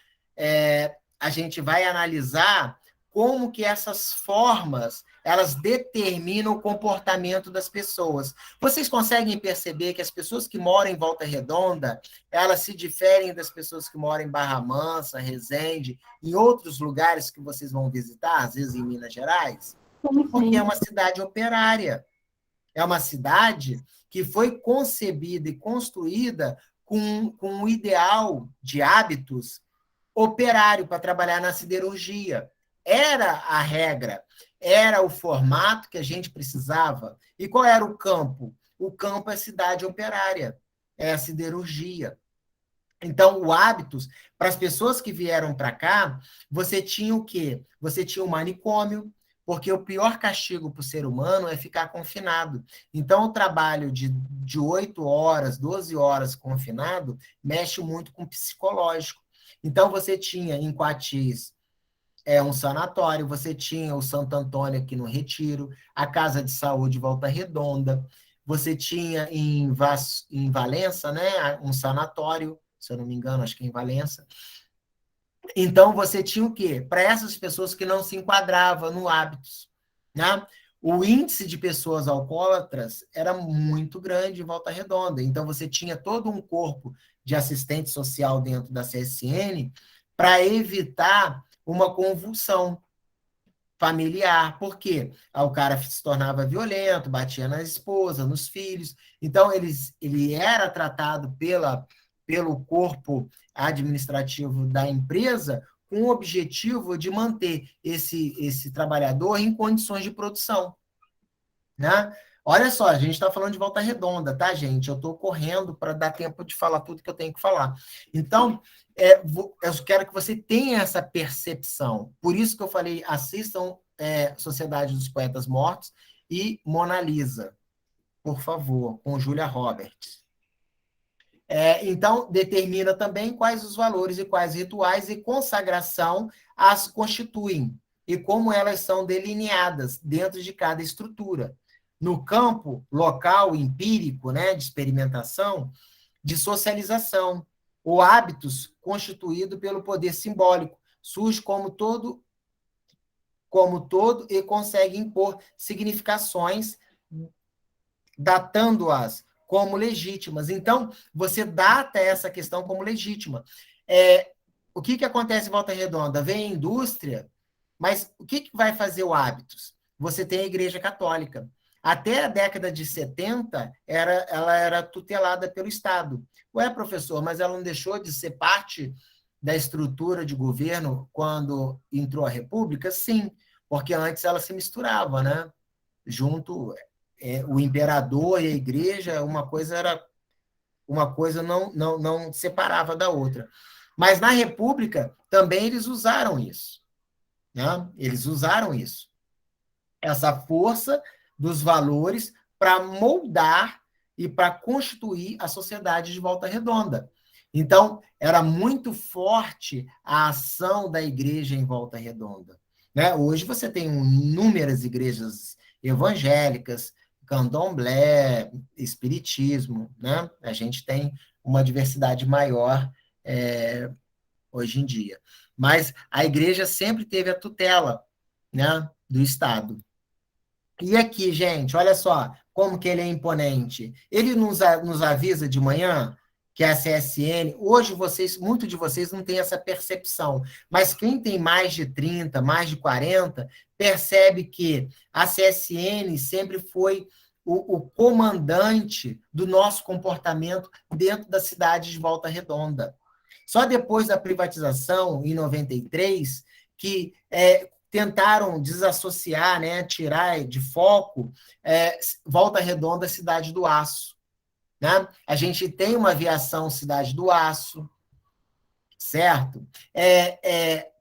a gente vai analisar como que essas formas elas determinam o comportamento das pessoas. Vocês conseguem perceber que as pessoas que moram em Volta Redonda, elas se diferem das pessoas que moram em Barra Mansa, Resende, em outros lugares que vocês vão visitar, às vezes em Minas Gerais? Porque é uma cidade operária. É uma cidade que foi concebida e construída com um ideal de hábitos operário para trabalhar na siderurgia. Era a regra, era o formato que a gente precisava. E qual era o campo? O campo é cidade operária, é a siderurgia. Então, o hábitos, para as pessoas que vieram para cá, você tinha o quê? Você tinha o manicômio, porque o pior castigo para o ser humano é ficar confinado. Então, o trabalho de 8 horas, 12 horas confinado, mexe muito com o psicológico. Então, você tinha em Coatis um sanatório, você tinha o Santo Antônio aqui no Retiro, a Casa de Saúde Volta Redonda, você tinha em Valença, né, um sanatório, se eu não me engano, acho que é em Valença. Então, você tinha o quê? Para essas pessoas que não se enquadravam no hábitos, né? O índice de pessoas alcoólatras era muito grande em Volta Redonda. Então, você tinha todo um corpo de assistente social dentro da CSN para evitar uma convulsão familiar. Por quê? O cara se tornava violento, batia na esposa, nos filhos. Então, ele era tratado pelo corpo administrativo da empresa com o objetivo de manter esse trabalhador em condições de produção, né? Olha só, a gente está falando de Volta Redonda, tá, gente? Eu estou correndo para dar tempo de falar tudo que eu tenho que falar. Então, eu quero que você tenha essa percepção. Por isso que eu falei, assistam Sociedade dos Poetas Mortos e Mona Lisa, por favor, com Julia Roberts. Então, determina também quais os valores e quais rituais e consagração as constituem e como elas são delineadas dentro de cada estrutura. No campo local, empírico, né, de experimentação, de socialização, ou hábitos constituído pelo poder simbólico, surge como todo e consegue impor significações, datando-as como legítimas. Então, você data essa questão como legítima. O que acontece em Volta Redonda? Vem a indústria, mas o que vai fazer o hábitos? Você tem a Igreja Católica. Até a década de 70, ela era tutelada pelo Estado. Ué, professor, mas ela não deixou de ser parte da estrutura de governo quando entrou a República? Sim, porque antes ela se misturava, né? Junto, o imperador e a igreja, uma coisa não separava da outra. Mas na República também eles usaram isso, né? Eles usaram isso, essa força dos valores para moldar e para constituir a sociedade de Volta Redonda. Então, era muito forte a ação da igreja em Volta Redonda, né? Hoje você tem inúmeras igrejas evangélicas, candomblé, espiritismo, né? A gente tem uma diversidade maior hoje em dia. Mas a igreja sempre teve a tutela, né, do Estado. E aqui, gente, olha só como que ele é imponente. Ele nos avisa de manhã que a CSN, hoje muitos de vocês não têm essa percepção, mas quem tem mais de 30, mais de 40, percebe que a CSN sempre foi o comandante do nosso comportamento dentro da cidade de Volta Redonda. Só depois da privatização, em 93, que tentaram desassociar, né, tirar de foco Volta Redonda, Cidade do Aço. Né? A gente tem uma aviação Cidade do Aço, certo?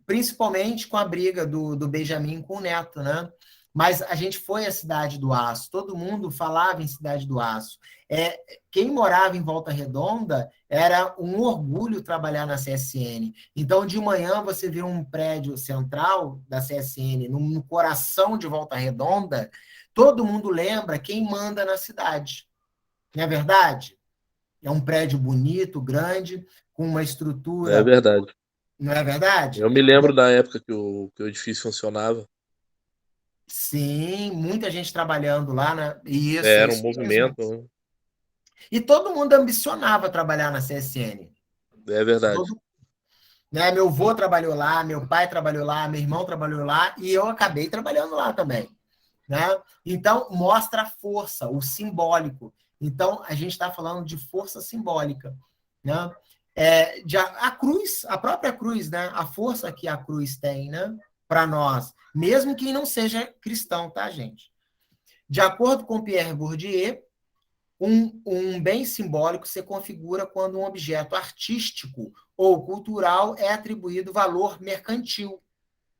Principalmente com a briga do Benjamin com o Neto, né? Mas a gente foi à Cidade do Aço, todo mundo falava em Cidade do Aço. Quem morava em Volta Redonda era um orgulho trabalhar na CSN. Então, de manhã, você vê um prédio central da CSN, no coração de Volta Redonda, todo mundo lembra quem manda na cidade. Não é verdade? É um prédio bonito, grande, com uma estrutura... É verdade. Não é verdade? Eu me lembro da época que o edifício funcionava. Sim, muita gente trabalhando lá, né? Era um Isso mesmo. movimento, né? E todo mundo ambicionava trabalhar na CSN. É verdade. Né? Meu avô trabalhou lá, meu pai trabalhou lá, meu irmão trabalhou lá, e eu acabei trabalhando lá também. né? Então, mostra a força, o simbólico. Então, a gente está falando de força simbólica, né? A cruz, a própria cruz, né? A força que a cruz tem, né? Para nós, mesmo que não seja cristão, tá, gente? De acordo com Pierre Bourdieu, um bem simbólico se configura quando um objeto artístico ou cultural é atribuído valor mercantil,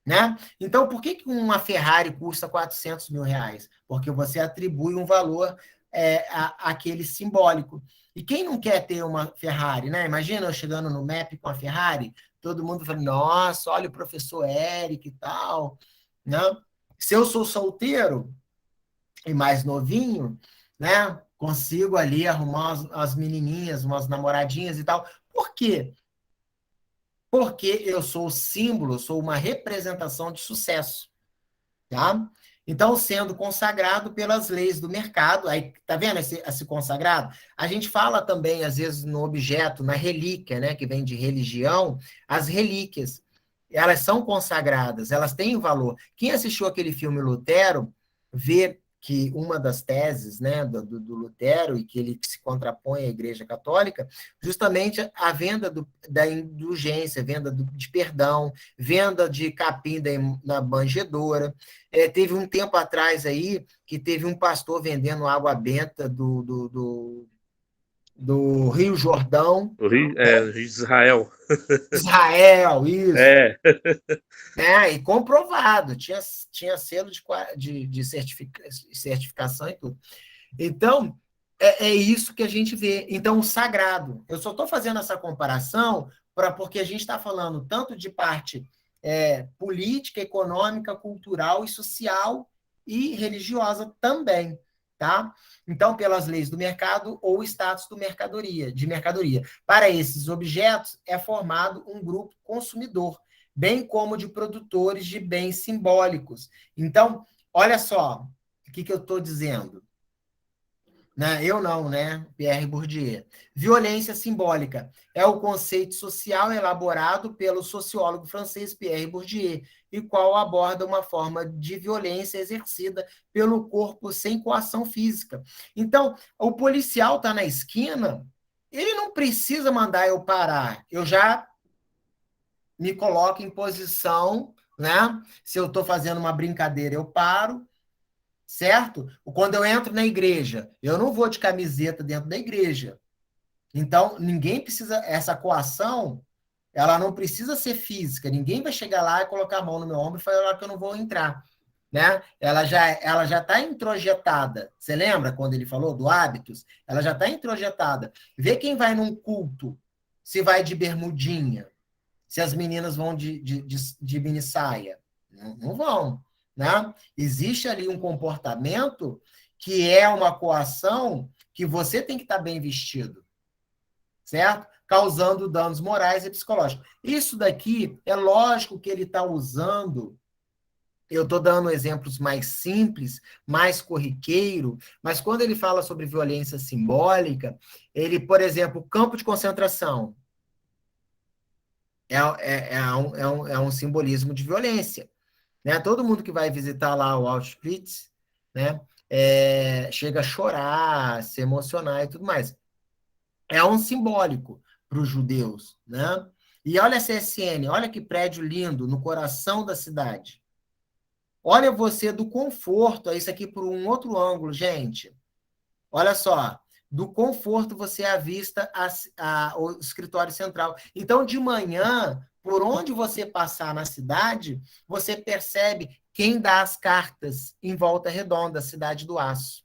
né? Então, por que uma Ferrari custa 400 mil reais? Porque você atribui um valor àquele simbólico. E quem não quer ter uma Ferrari, né? Imagina eu chegando no MAP com a Ferrari, todo mundo falando, nossa, olha o professor Eric e tal, né? Se eu sou solteiro e mais novinho, né? Consigo ali arrumar as menininhas, umas namoradinhas e tal. Por quê? Porque eu sou o símbolo, sou uma representação de sucesso, tá? Então, sendo consagrado pelas leis do mercado, aí, tá vendo esse consagrado? A gente fala também, às vezes, no objeto, na relíquia, né, que vem de religião, as relíquias, elas são consagradas, elas têm valor. Quem assistiu aquele filme Lutero, vê que uma das teses, né, do Lutero, e que ele se contrapõe à Igreja Católica, justamente a venda da indulgência, venda de perdão, venda de capim na manjedoura. Teve um tempo atrás aí que teve um pastor vendendo água benta do Rio Jordão. O Rio de Israel. Israel, isso. É. E comprovado, tinha selo de certificação e tudo. Então, é isso que a gente vê. Então, o sagrado. Eu só estou fazendo essa comparação porque a gente está falando tanto de parte política, econômica, cultural e social e religiosa também, tá? Então, pelas leis do mercado ou status de mercadoria. Para esses objetos, é formado um grupo consumidor, bem como de produtores de bens simbólicos. Então, olha só o que eu estou dizendo. Né? Eu não, né? Pierre Bourdieu. Violência simbólica é o conceito social elaborado pelo sociólogo francês Pierre Bourdieu, e qual aborda uma forma de violência exercida pelo corpo sem coação física. Então, o policial está na esquina, ele não precisa mandar eu parar. Eu já me coloco em posição, né? Se eu estou fazendo uma brincadeira, eu paro. Certo? Quando eu entro na igreja, eu não vou de camiseta dentro da igreja. Então, ninguém precisa, essa coação, ela não precisa ser física. Ninguém vai chegar lá e colocar a mão no meu ombro e falar que eu não vou entrar. Né? Ela já está introjetada. Você lembra quando ele falou do hábitos? Ela já está introjetada. Vê quem vai num culto, se vai de bermudinha, se as meninas vão de mini saia. Não vão. Né? Existe ali um comportamento que é uma coação que você tem que estar bem vestido, certo? Causando danos morais e psicológicos. Isso daqui, é lógico que ele está usando, eu estou dando exemplos mais simples, mais corriqueiro, mas quando ele fala sobre violência simbólica, ele, por exemplo, campo de concentração, é um simbolismo de violência. Né? Todo mundo que vai visitar lá o Auschwitz, né, chega a chorar, se emocionar e tudo mais. É um simbólico para os judeus. Né? E olha a CSN, olha que prédio lindo, no coração da cidade. Olha você do conforto, isso aqui por um outro ângulo, gente. Olha só, do conforto você avista o escritório central. Então, de manhã, por onde você passar na cidade, você percebe quem dá as cartas em Volta Redonda, Cidade do Aço.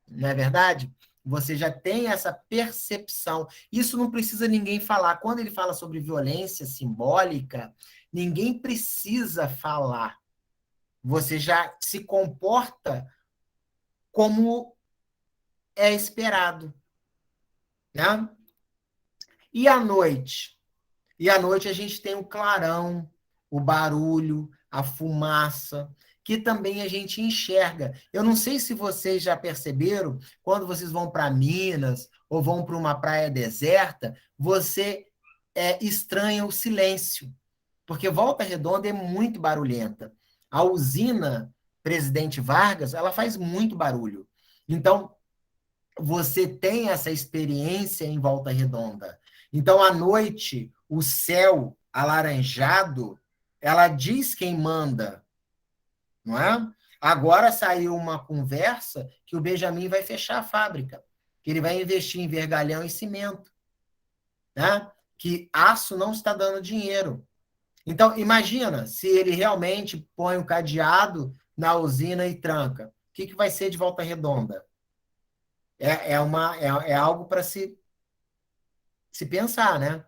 Não é verdade? Você já tem essa percepção. Isso não precisa ninguém falar. Quando ele fala sobre violência simbólica, ninguém precisa falar. Você já se comporta como é esperado. Né? E à noite? E à noite a gente tem o clarão, o barulho, a fumaça, que também a gente enxerga. Eu não sei se vocês já perceberam, quando vocês vão para Minas ou vão para uma praia deserta, você estranha o silêncio, porque Volta Redonda é muito barulhenta. A usina Presidente Vargas, ela faz muito barulho. Então, você tem essa experiência em Volta Redonda. Então, à noite, o céu alaranjado, ela diz quem manda, não é? Agora saiu uma conversa que o Benjamin vai fechar a fábrica, que ele vai investir em vergalhão e cimento, né? Que aço não está dando dinheiro. Então, imagina se ele realmente põe o cadeado na usina e tranca. O que vai ser de Volta Redonda? É algo para se pensar, né?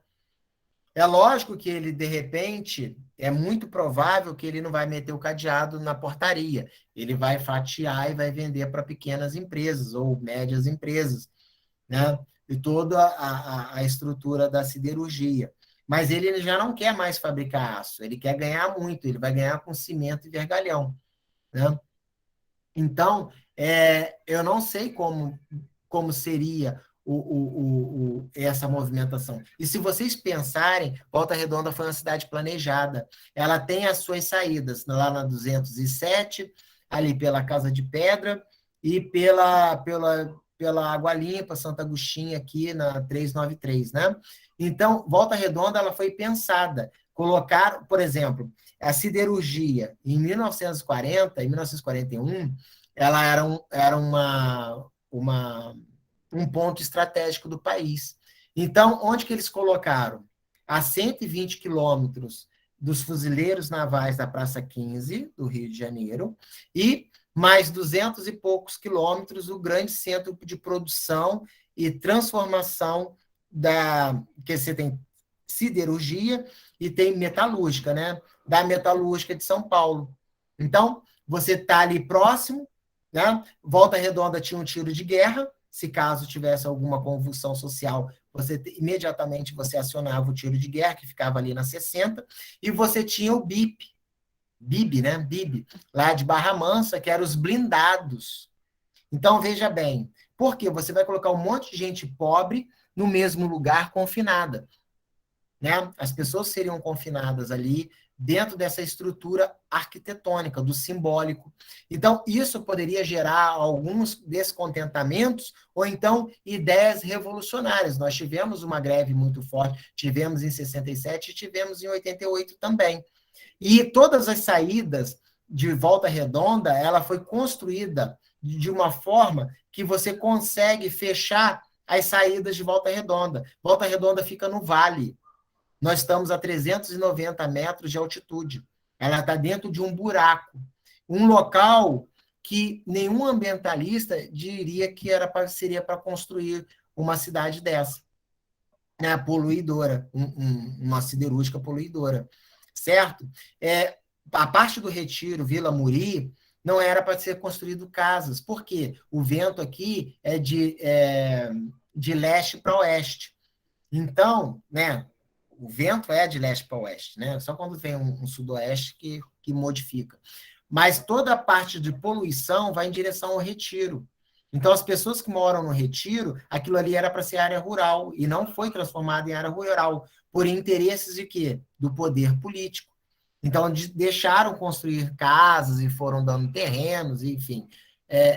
É lógico que ele, de repente, é muito provável que ele não vai meter o cadeado na portaria. Ele vai fatiar e vai vender para pequenas empresas ou médias empresas, né? E toda a estrutura da siderurgia. Mas ele já não quer mais fabricar aço, ele quer ganhar muito, ele vai ganhar com cimento e vergalhão, né? Então, eu não sei como seria essa movimentação. E se vocês pensarem, Volta Redonda foi uma cidade planejada. Ela tem as suas saídas lá na 207, ali pela Casa de Pedra, e pela Água Limpa, Santo Agostinho, aqui na 393, né? Então, Volta Redonda ela foi pensada. Colocar, por exemplo, a siderurgia, em 1940, em 1941, ela era um ponto estratégico do país. Então, onde que eles colocaram? A 120 quilômetros dos fuzileiros navais da Praça 15, do Rio de Janeiro, e mais 200 e poucos quilômetros o grande centro de produção e transformação que você tem siderurgia e tem metalúrgica, né? Da metalúrgica de São Paulo. Então, você está ali próximo, né? Volta Redonda tinha um tiro de guerra, se caso tivesse alguma convulsão social, imediatamente você acionava o tiro de guerra, que ficava ali na 60, e você tinha o BIB, né? BIB, lá de Barra Mansa, que eram os blindados. Então, veja bem, por quê? Você vai colocar um monte de gente pobre no mesmo lugar confinada, né? As pessoas seriam confinadas ali dentro dessa estrutura arquitetônica, do simbólico. Então, isso poderia gerar alguns descontentamentos ou então ideias revolucionárias. Nós tivemos uma greve muito forte, tivemos em 67 e tivemos em 88 também. E todas as saídas de Volta Redonda, ela foi construída de uma forma que você consegue fechar as saídas de Volta Redonda. Volta Redonda fica no vale. Nós estamos a 390 metros de altitude. Ela está dentro de um buraco. Um local que nenhum ambientalista diria que seria para construir uma cidade dessa, né? Poluidora, uma siderúrgica poluidora, certo? A parte do Retiro, Vila Muri, não era para ser construído casas. Por quê? O vento aqui é de leste para oeste. Então, né? O vento é de leste para oeste, né? Só quando vem um sudoeste que modifica. Mas toda a parte de poluição vai em direção ao Retiro. Então, as pessoas que moram no Retiro, aquilo ali era para ser área rural e não foi transformado em área rural por interesses de quê? Do poder político. Então, deixaram construir casas e foram dando terrenos, enfim,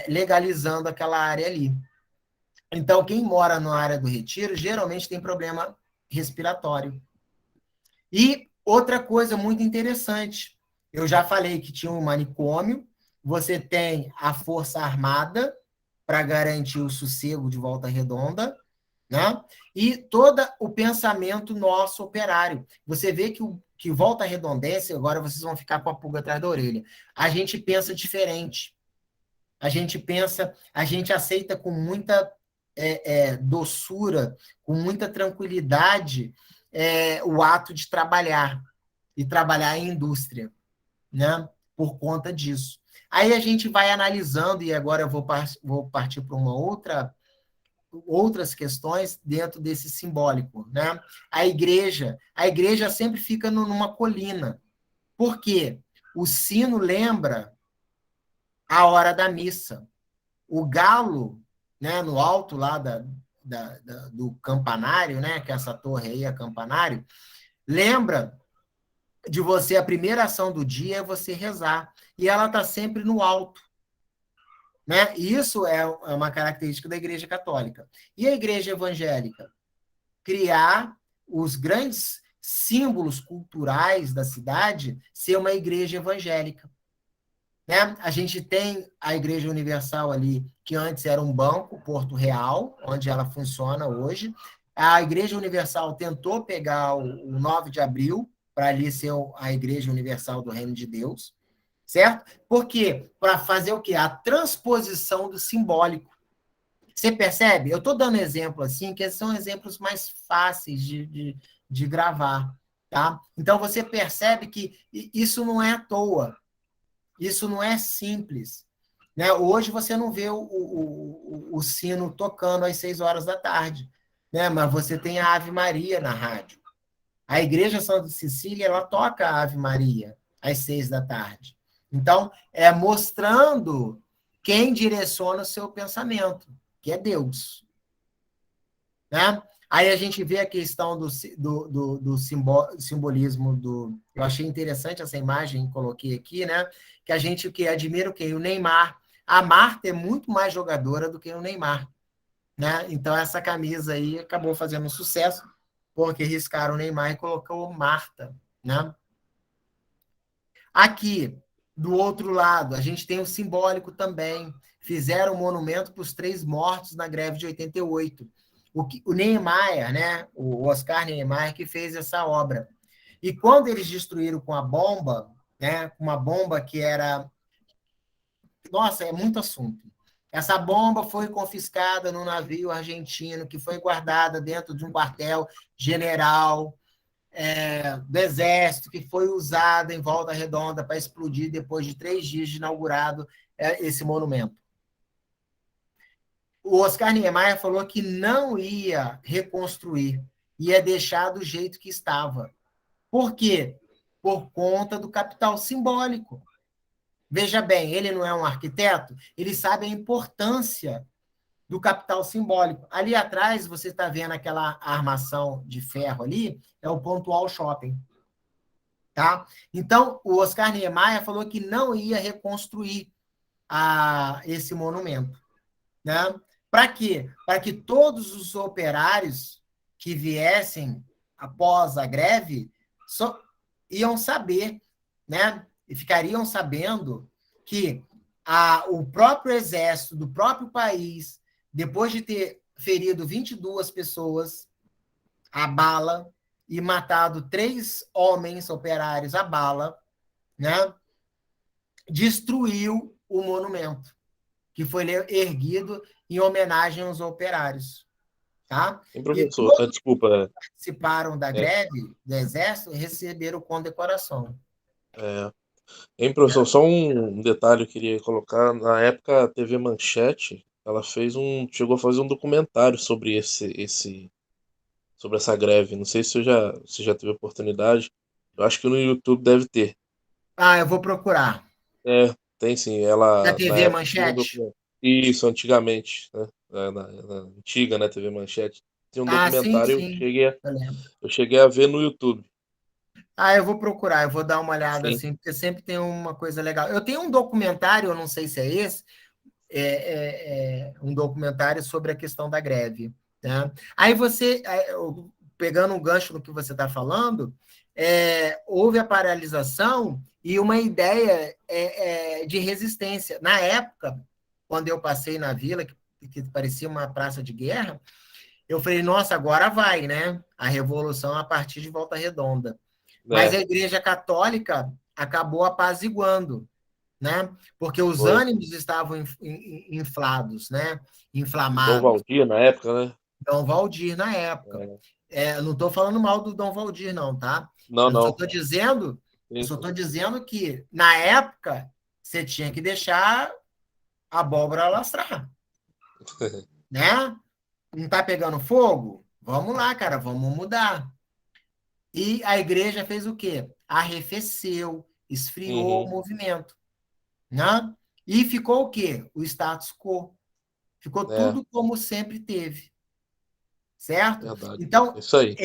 legalizando aquela área ali. Então, quem mora na área do Retiro geralmente tem problema respiratório. E outra coisa muito interessante, eu já falei que tinha um manicômio, você tem a Força Armada para garantir o sossego de Volta Redonda, né? E todo o pensamento nosso operário. Você vê que Volta Redondense, agora vocês vão ficar com a pulga atrás da orelha, a gente pensa diferente. A gente aceita com muita doçura, com muita tranquilidade, o ato de trabalhar, e trabalhar em indústria, né? Por conta disso. Aí a gente vai analisando, e agora eu vou partir para outras questões dentro desse simbólico, né? A igreja sempre fica numa colina. Por quê? O sino lembra a hora da missa. O galo, né, no alto lá do campanário, né, que essa torre aí é campanário, lembra de você, a primeira ação do dia é você rezar. e ela está sempre no alto. Né? Isso é uma característica da Igreja Católica. E a Igreja Evangélica? Criar os grandes símbolos culturais da cidade ser uma igreja evangélica. Né? A gente tem a Igreja Universal ali, que antes era um banco, Porto Real, onde ela funciona hoje. A Igreja Universal tentou pegar o 9 de abril, para ali ser a Igreja Universal do Reino de Deus, certo? Por quê? Para fazer o quê? A transposição do simbólico. Você percebe? Eu estou dando exemplo assim, que são exemplos mais fáceis de gravar, tá? Então, você percebe que isso não é à toa. Isso não é simples. Né? Hoje você não vê o sino tocando às 6 horas da tarde, né? Mas você tem a Ave Maria na rádio. A Igreja Santa Cecília, ela toca a Ave Maria às 6 da tarde. Então, é mostrando quem direciona o seu pensamento, que é Deus. Né? Aí a gente vê a questão do simbolismo do... Eu achei interessante essa imagem, coloquei aqui, né? Que a gente admira o quê? O Neymar. A Marta é muito mais jogadora do que o Neymar. Né? Então, essa camisa aí acabou fazendo um sucesso, porque riscaram o Neymar e colocou Marta. Né? Aqui, do outro lado, a gente tem o simbólico também. Fizeram um monumento para os 3 mortos na greve de 88. O Niemeyer, né? O Oscar Niemeyer, que fez essa obra. E quando eles destruíram com a bomba, né? Uma bomba que era... Nossa, é muito assunto. Essa bomba foi confiscada no navio argentino, que foi guardada dentro de um quartel general do Exército, que foi usada em Volta Redonda para explodir depois de 3 dias de inaugurado esse monumento. O Oscar Niemeyer falou que não ia reconstruir, ia deixar do jeito que estava. Por quê? Por conta do capital simbólico. Veja bem, ele não é um arquiteto, ele sabe a importância do capital simbólico. Ali atrás, você está vendo aquela armação de ferro ali, é o Pontual Shopping. Tá? Então, o Oscar Niemeyer falou que não ia reconstruir esse monumento. Né? Para quê? Para que todos os operários que viessem após a greve iam saber, né? E ficariam sabendo que o próprio exército do próprio país, depois de ter ferido 22 pessoas a bala e matado 3 homens operários a bala, né? Destruiu o monumento, que foi erguido em homenagem aos operários. Tá? E professor, todos desculpa. que participaram da greve do Exército receberam condecoração. Professor, só um detalhe eu queria colocar. Na época, a TV Manchete, ela chegou a fazer um documentário sobre sobre essa greve. Não sei se você já teve oportunidade. Eu acho que no YouTube deve ter. Eu vou procurar. Tem sim. Da Ela, na TV época, tinha um Manchete? documentário. Isso, antigamente, né? Na antiga, né, TV Manchete. Tinha um Sim, documentário, sim. Eu lembro. eu cheguei a ver no YouTube. Eu vou procurar, eu vou dar uma olhada Sim. assim, porque sempre tem uma coisa legal. Eu tenho um documentário, eu não sei se é esse, um documentário sobre a questão da greve. Né? Aí você, pegando um gancho no que você está falando, houve a paralisação e uma ideia de resistência. Na época, quando eu passei na vila, que parecia uma praça de guerra, eu falei, nossa, agora vai, né? A revolução a partir de Volta Redonda. Mas a Igreja Católica acabou apaziguando, né? Porque os Foi. ânimos estavam inflados, né? Dom Inflamados. Valdir, na época, né? Dom Valdir, na época. Eu não estou falando mal do Dom Valdir, não, tá? Não, Eu só não. estou dizendo, Sim. que, na época, você tinha que deixar a abóbora lastrar, né? Não está pegando fogo? Vamos lá, cara, vamos mudar. E a igreja fez o quê? Arrefeceu, esfriou o Uhum. movimento. Né? E ficou o quê? O status quo. Ficou tudo como sempre teve. Certo? Verdade. Então, Isso aí.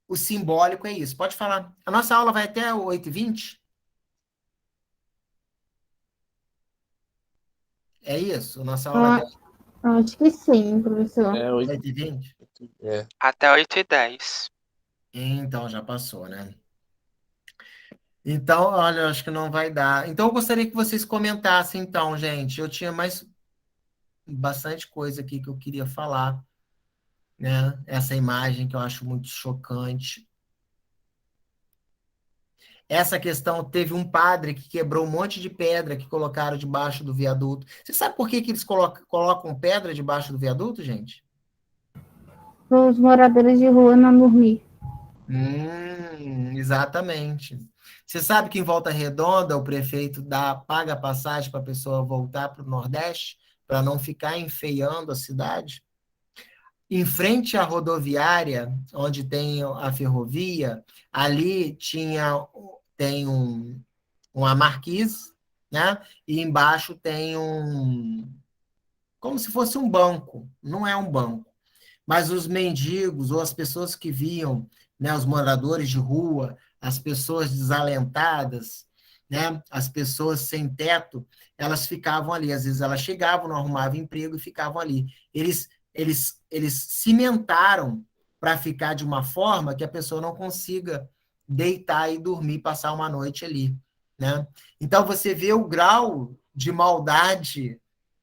o simbólico é isso. Pode falar. A nossa aula vai até 8h20? É isso? Nossa aula Ah, acho que sim, professor. É, 8h20? é. Até 8h10. Então, já passou, né? Então, olha, eu acho que não vai dar. Então, eu gostaria que vocês comentassem, então, gente. Eu tinha mais bastante coisa aqui que eu queria falar, né? Essa imagem que eu acho muito chocante. Essa questão, teve um padre que quebrou um monte de pedra que colocaram debaixo do viaduto. Você sabe por que que eles colocam pedra debaixo do viaduto, gente? Para os moradores de rua não dormir. Exatamente. Você sabe que em Volta Redonda o prefeito paga a passagem para a pessoa voltar para o Nordeste, para não ficar enfeiando a cidade? Em frente à rodoviária, onde tem a ferrovia, ali tem uma marquise, né? E embaixo tem como se fosse um banco. Não é um banco. Mas os mendigos ou as pessoas que viam, né, os moradores de rua, as pessoas desalentadas, né, as pessoas sem teto, elas ficavam ali. Às vezes elas chegavam, não arrumavam emprego e ficavam ali. Eles cimentaram para ficar de uma forma que a pessoa não consiga deitar e dormir, passar uma noite ali, né? Então você vê o grau de maldade.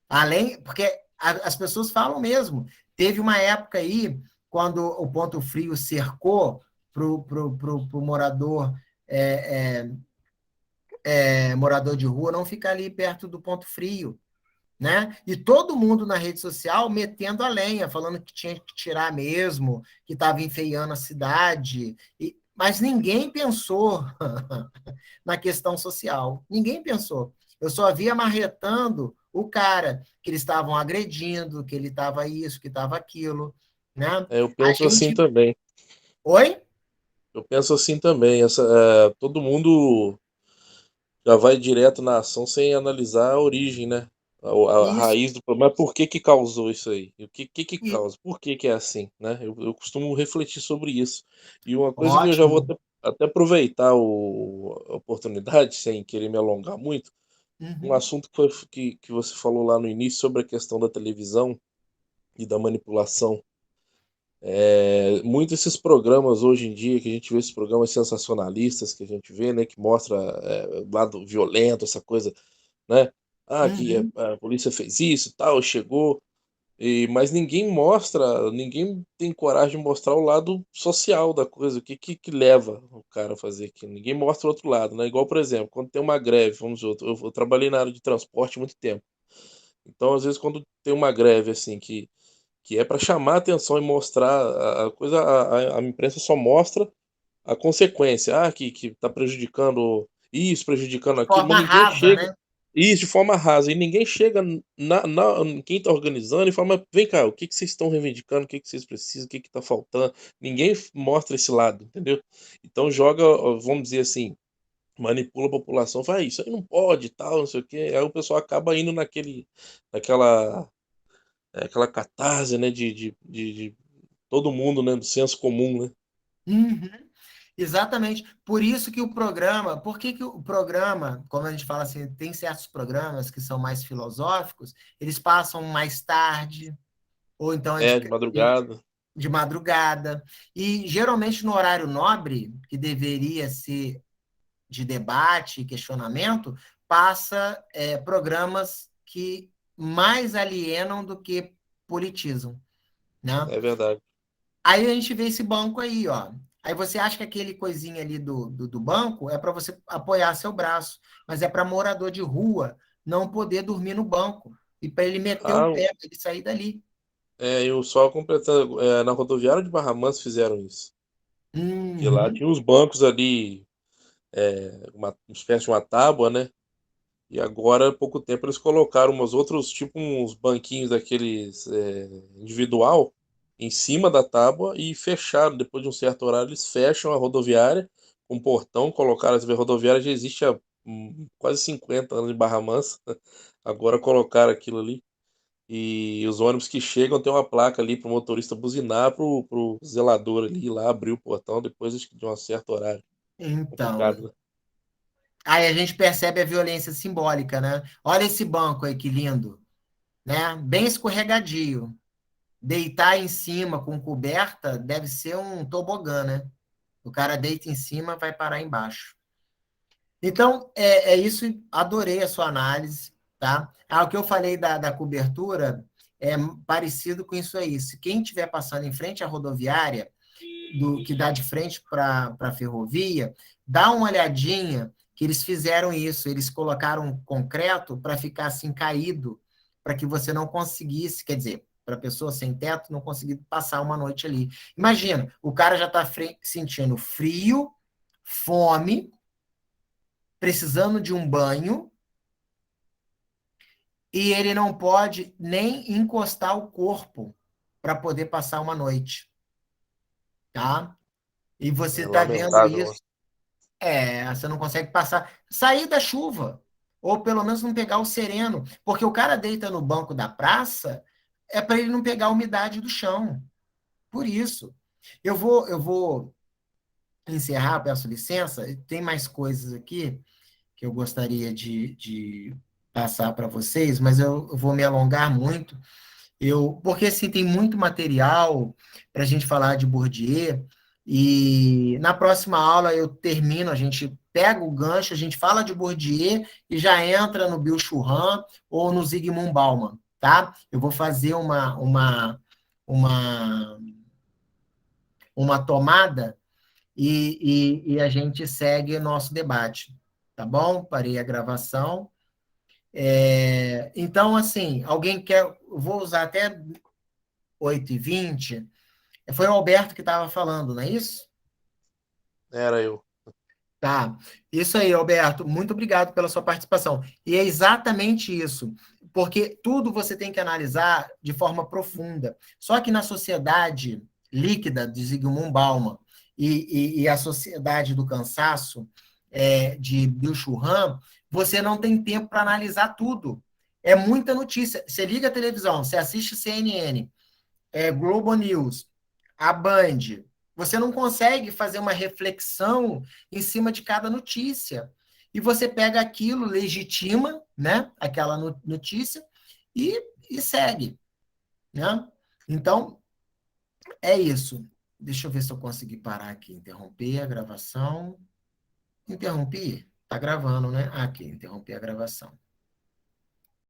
Além, porque as pessoas falam mesmo. Teve uma época aí, quando o Ponto Frio cercou para o morador, morador de rua não ficar ali perto do Ponto Frio, né? E todo mundo na rede social metendo a lenha, falando que tinha que tirar mesmo, que estava enfeiando a cidade. Mas ninguém pensou na questão social. Ninguém pensou. Eu só via marretando o cara, que eles estavam agredindo, que ele estava isso, que estava aquilo, né? É, eu A penso assim gente... também. Oi? Eu penso assim também. Todo mundo já vai direto na ação sem analisar a origem, né? A Isso. raiz do problema. Mas por que que causou isso aí? E o que E... causa? Por que que é assim, né? Eu costumo refletir sobre isso. E uma coisa que eu já vou Ótimo. até aproveitar a oportunidade, sem querer me alongar muito, um Uhum. assunto que você falou lá no início sobre a questão da televisão e da manipulação. Muito esses programas hoje em dia, que a gente vê esses programas sensacionalistas que a gente vê, né, que mostra lado violento, essa coisa, né? Ah, que Uhum. a polícia fez isso, tal, chegou, mas ninguém tem coragem de mostrar o lado social da coisa, o que leva o cara a fazer aquilo. Ninguém mostra o outro lado, né? Igual, por exemplo, quando tem uma greve, vamos dizer, eu trabalhei na área de transporte há muito tempo. Então, às vezes, quando tem uma greve assim que é para chamar a atenção e mostrar a coisa, a imprensa só mostra a consequência, que está prejudicando isso, prejudicando De aquilo, mas forma ninguém rasa, chega. né? Isso de forma rasa, e ninguém chega quem está organizando e fala, mas vem cá, o que que vocês estão reivindicando, o que que vocês precisam, o que que está faltando. Ninguém mostra esse lado, entendeu? Então joga, ó, vamos dizer assim, manipula a população, fala: isso aí não pode, tal, não sei o quê. Aí o pessoal acaba indo naquela, aquela catarse, né, de todo mundo, né, do senso comum, né? Uhum. Exatamente. Por isso que o programa, por que que o programa, como a gente fala assim, tem certos programas que são mais filosóficos, eles passam mais tarde, ou então é É, de madrugada. de madrugada. E geralmente no horário nobre, que deveria ser de debate e questionamento, passa programas que mais alienam do que politizam, né? É verdade. Aí a gente vê esse banco aí, ó. Aí você acha que aquele coisinha ali do banco é para você apoiar seu braço, mas é para morador de rua não poder dormir no banco e para ele meter o Ah, pé, para ele sair dali. eu só completando, na rodoviária de Barra Mansa fizeram isso. Que lá Uhum. tinha uns bancos ali, uma espécie de uma tábua, né? E agora, há pouco tempo, eles colocaram uns outros, tipo uns banquinhos daqueles individual em cima da tábua e fecharam. Depois de um certo horário, eles fecham a rodoviária com um portão. Colocaram, a rodoviária já existe há quase 50 anos em Barra Mansa. Agora colocaram aquilo ali. E os ônibus que chegam tem uma placa ali para o motorista buzinar pro zelador ali ir lá abrir o portão depois de um certo horário. Então, Complicado, né? aí a gente percebe a violência simbólica, né? Olha esse banco aí, que lindo. né? Bem escorregadio. Deitar em cima com coberta deve ser um tobogã, né? O cara deita em cima, vai parar embaixo. Então, é isso. Adorei a sua análise, tá? O que eu falei da cobertura é parecido com isso aí. Se quem estiver passando em frente à rodoviária, que dá de frente para a ferrovia, dá uma olhadinha que eles fizeram isso. Eles colocaram concreto para ficar assim caído, para que você não conseguisse, quer dizer, para a pessoa sem teto não conseguir passar uma noite ali. Imagina, o cara já está sentindo frio, fome, precisando de um banho, e ele não pode nem encostar o corpo para poder passar uma noite, tá? E você É está vendo lamentável, né? isso. Você não consegue passar, sair da chuva, ou pelo menos não pegar o sereno, porque o cara deita no banco da praça é para ele não pegar a umidade do chão. Por isso, eu vou encerrar, peço licença, tem mais coisas aqui que eu gostaria de passar para vocês, mas eu vou me alongar muito. Porque assim, tem muito material para a gente falar de Bourdieu, e na próxima aula eu termino, a gente pega o gancho, a gente fala de Bourdieu e já entra no Bill Churran ou no Zygmunt Bauman, tá? Eu vou fazer uma, uma tomada e a gente segue o nosso debate, tá bom? Parei a gravação. Então, assim, alguém quer. Vou usar até 8h20. Foi o Alberto que estava falando, não é isso? Era eu. Tá. Isso aí, Alberto. Muito obrigado pela sua participação. E é exatamente isso. Porque tudo você tem que analisar de forma profunda. Só que na sociedade líquida de Zygmunt Bauman e a sociedade do cansaço de Bill Churran, você não tem tempo para analisar tudo. É muita notícia. Você liga a televisão, você assiste CNN, Globo News, a Band, você não consegue fazer uma reflexão em cima de cada notícia. E você pega aquilo, legitima, né, aquela notícia e segue, né? Então, é isso. Deixa eu ver se eu consegui parar aqui. Interromper a gravação. Interrompi? Tá gravando, né? Aqui, interrompi a gravação.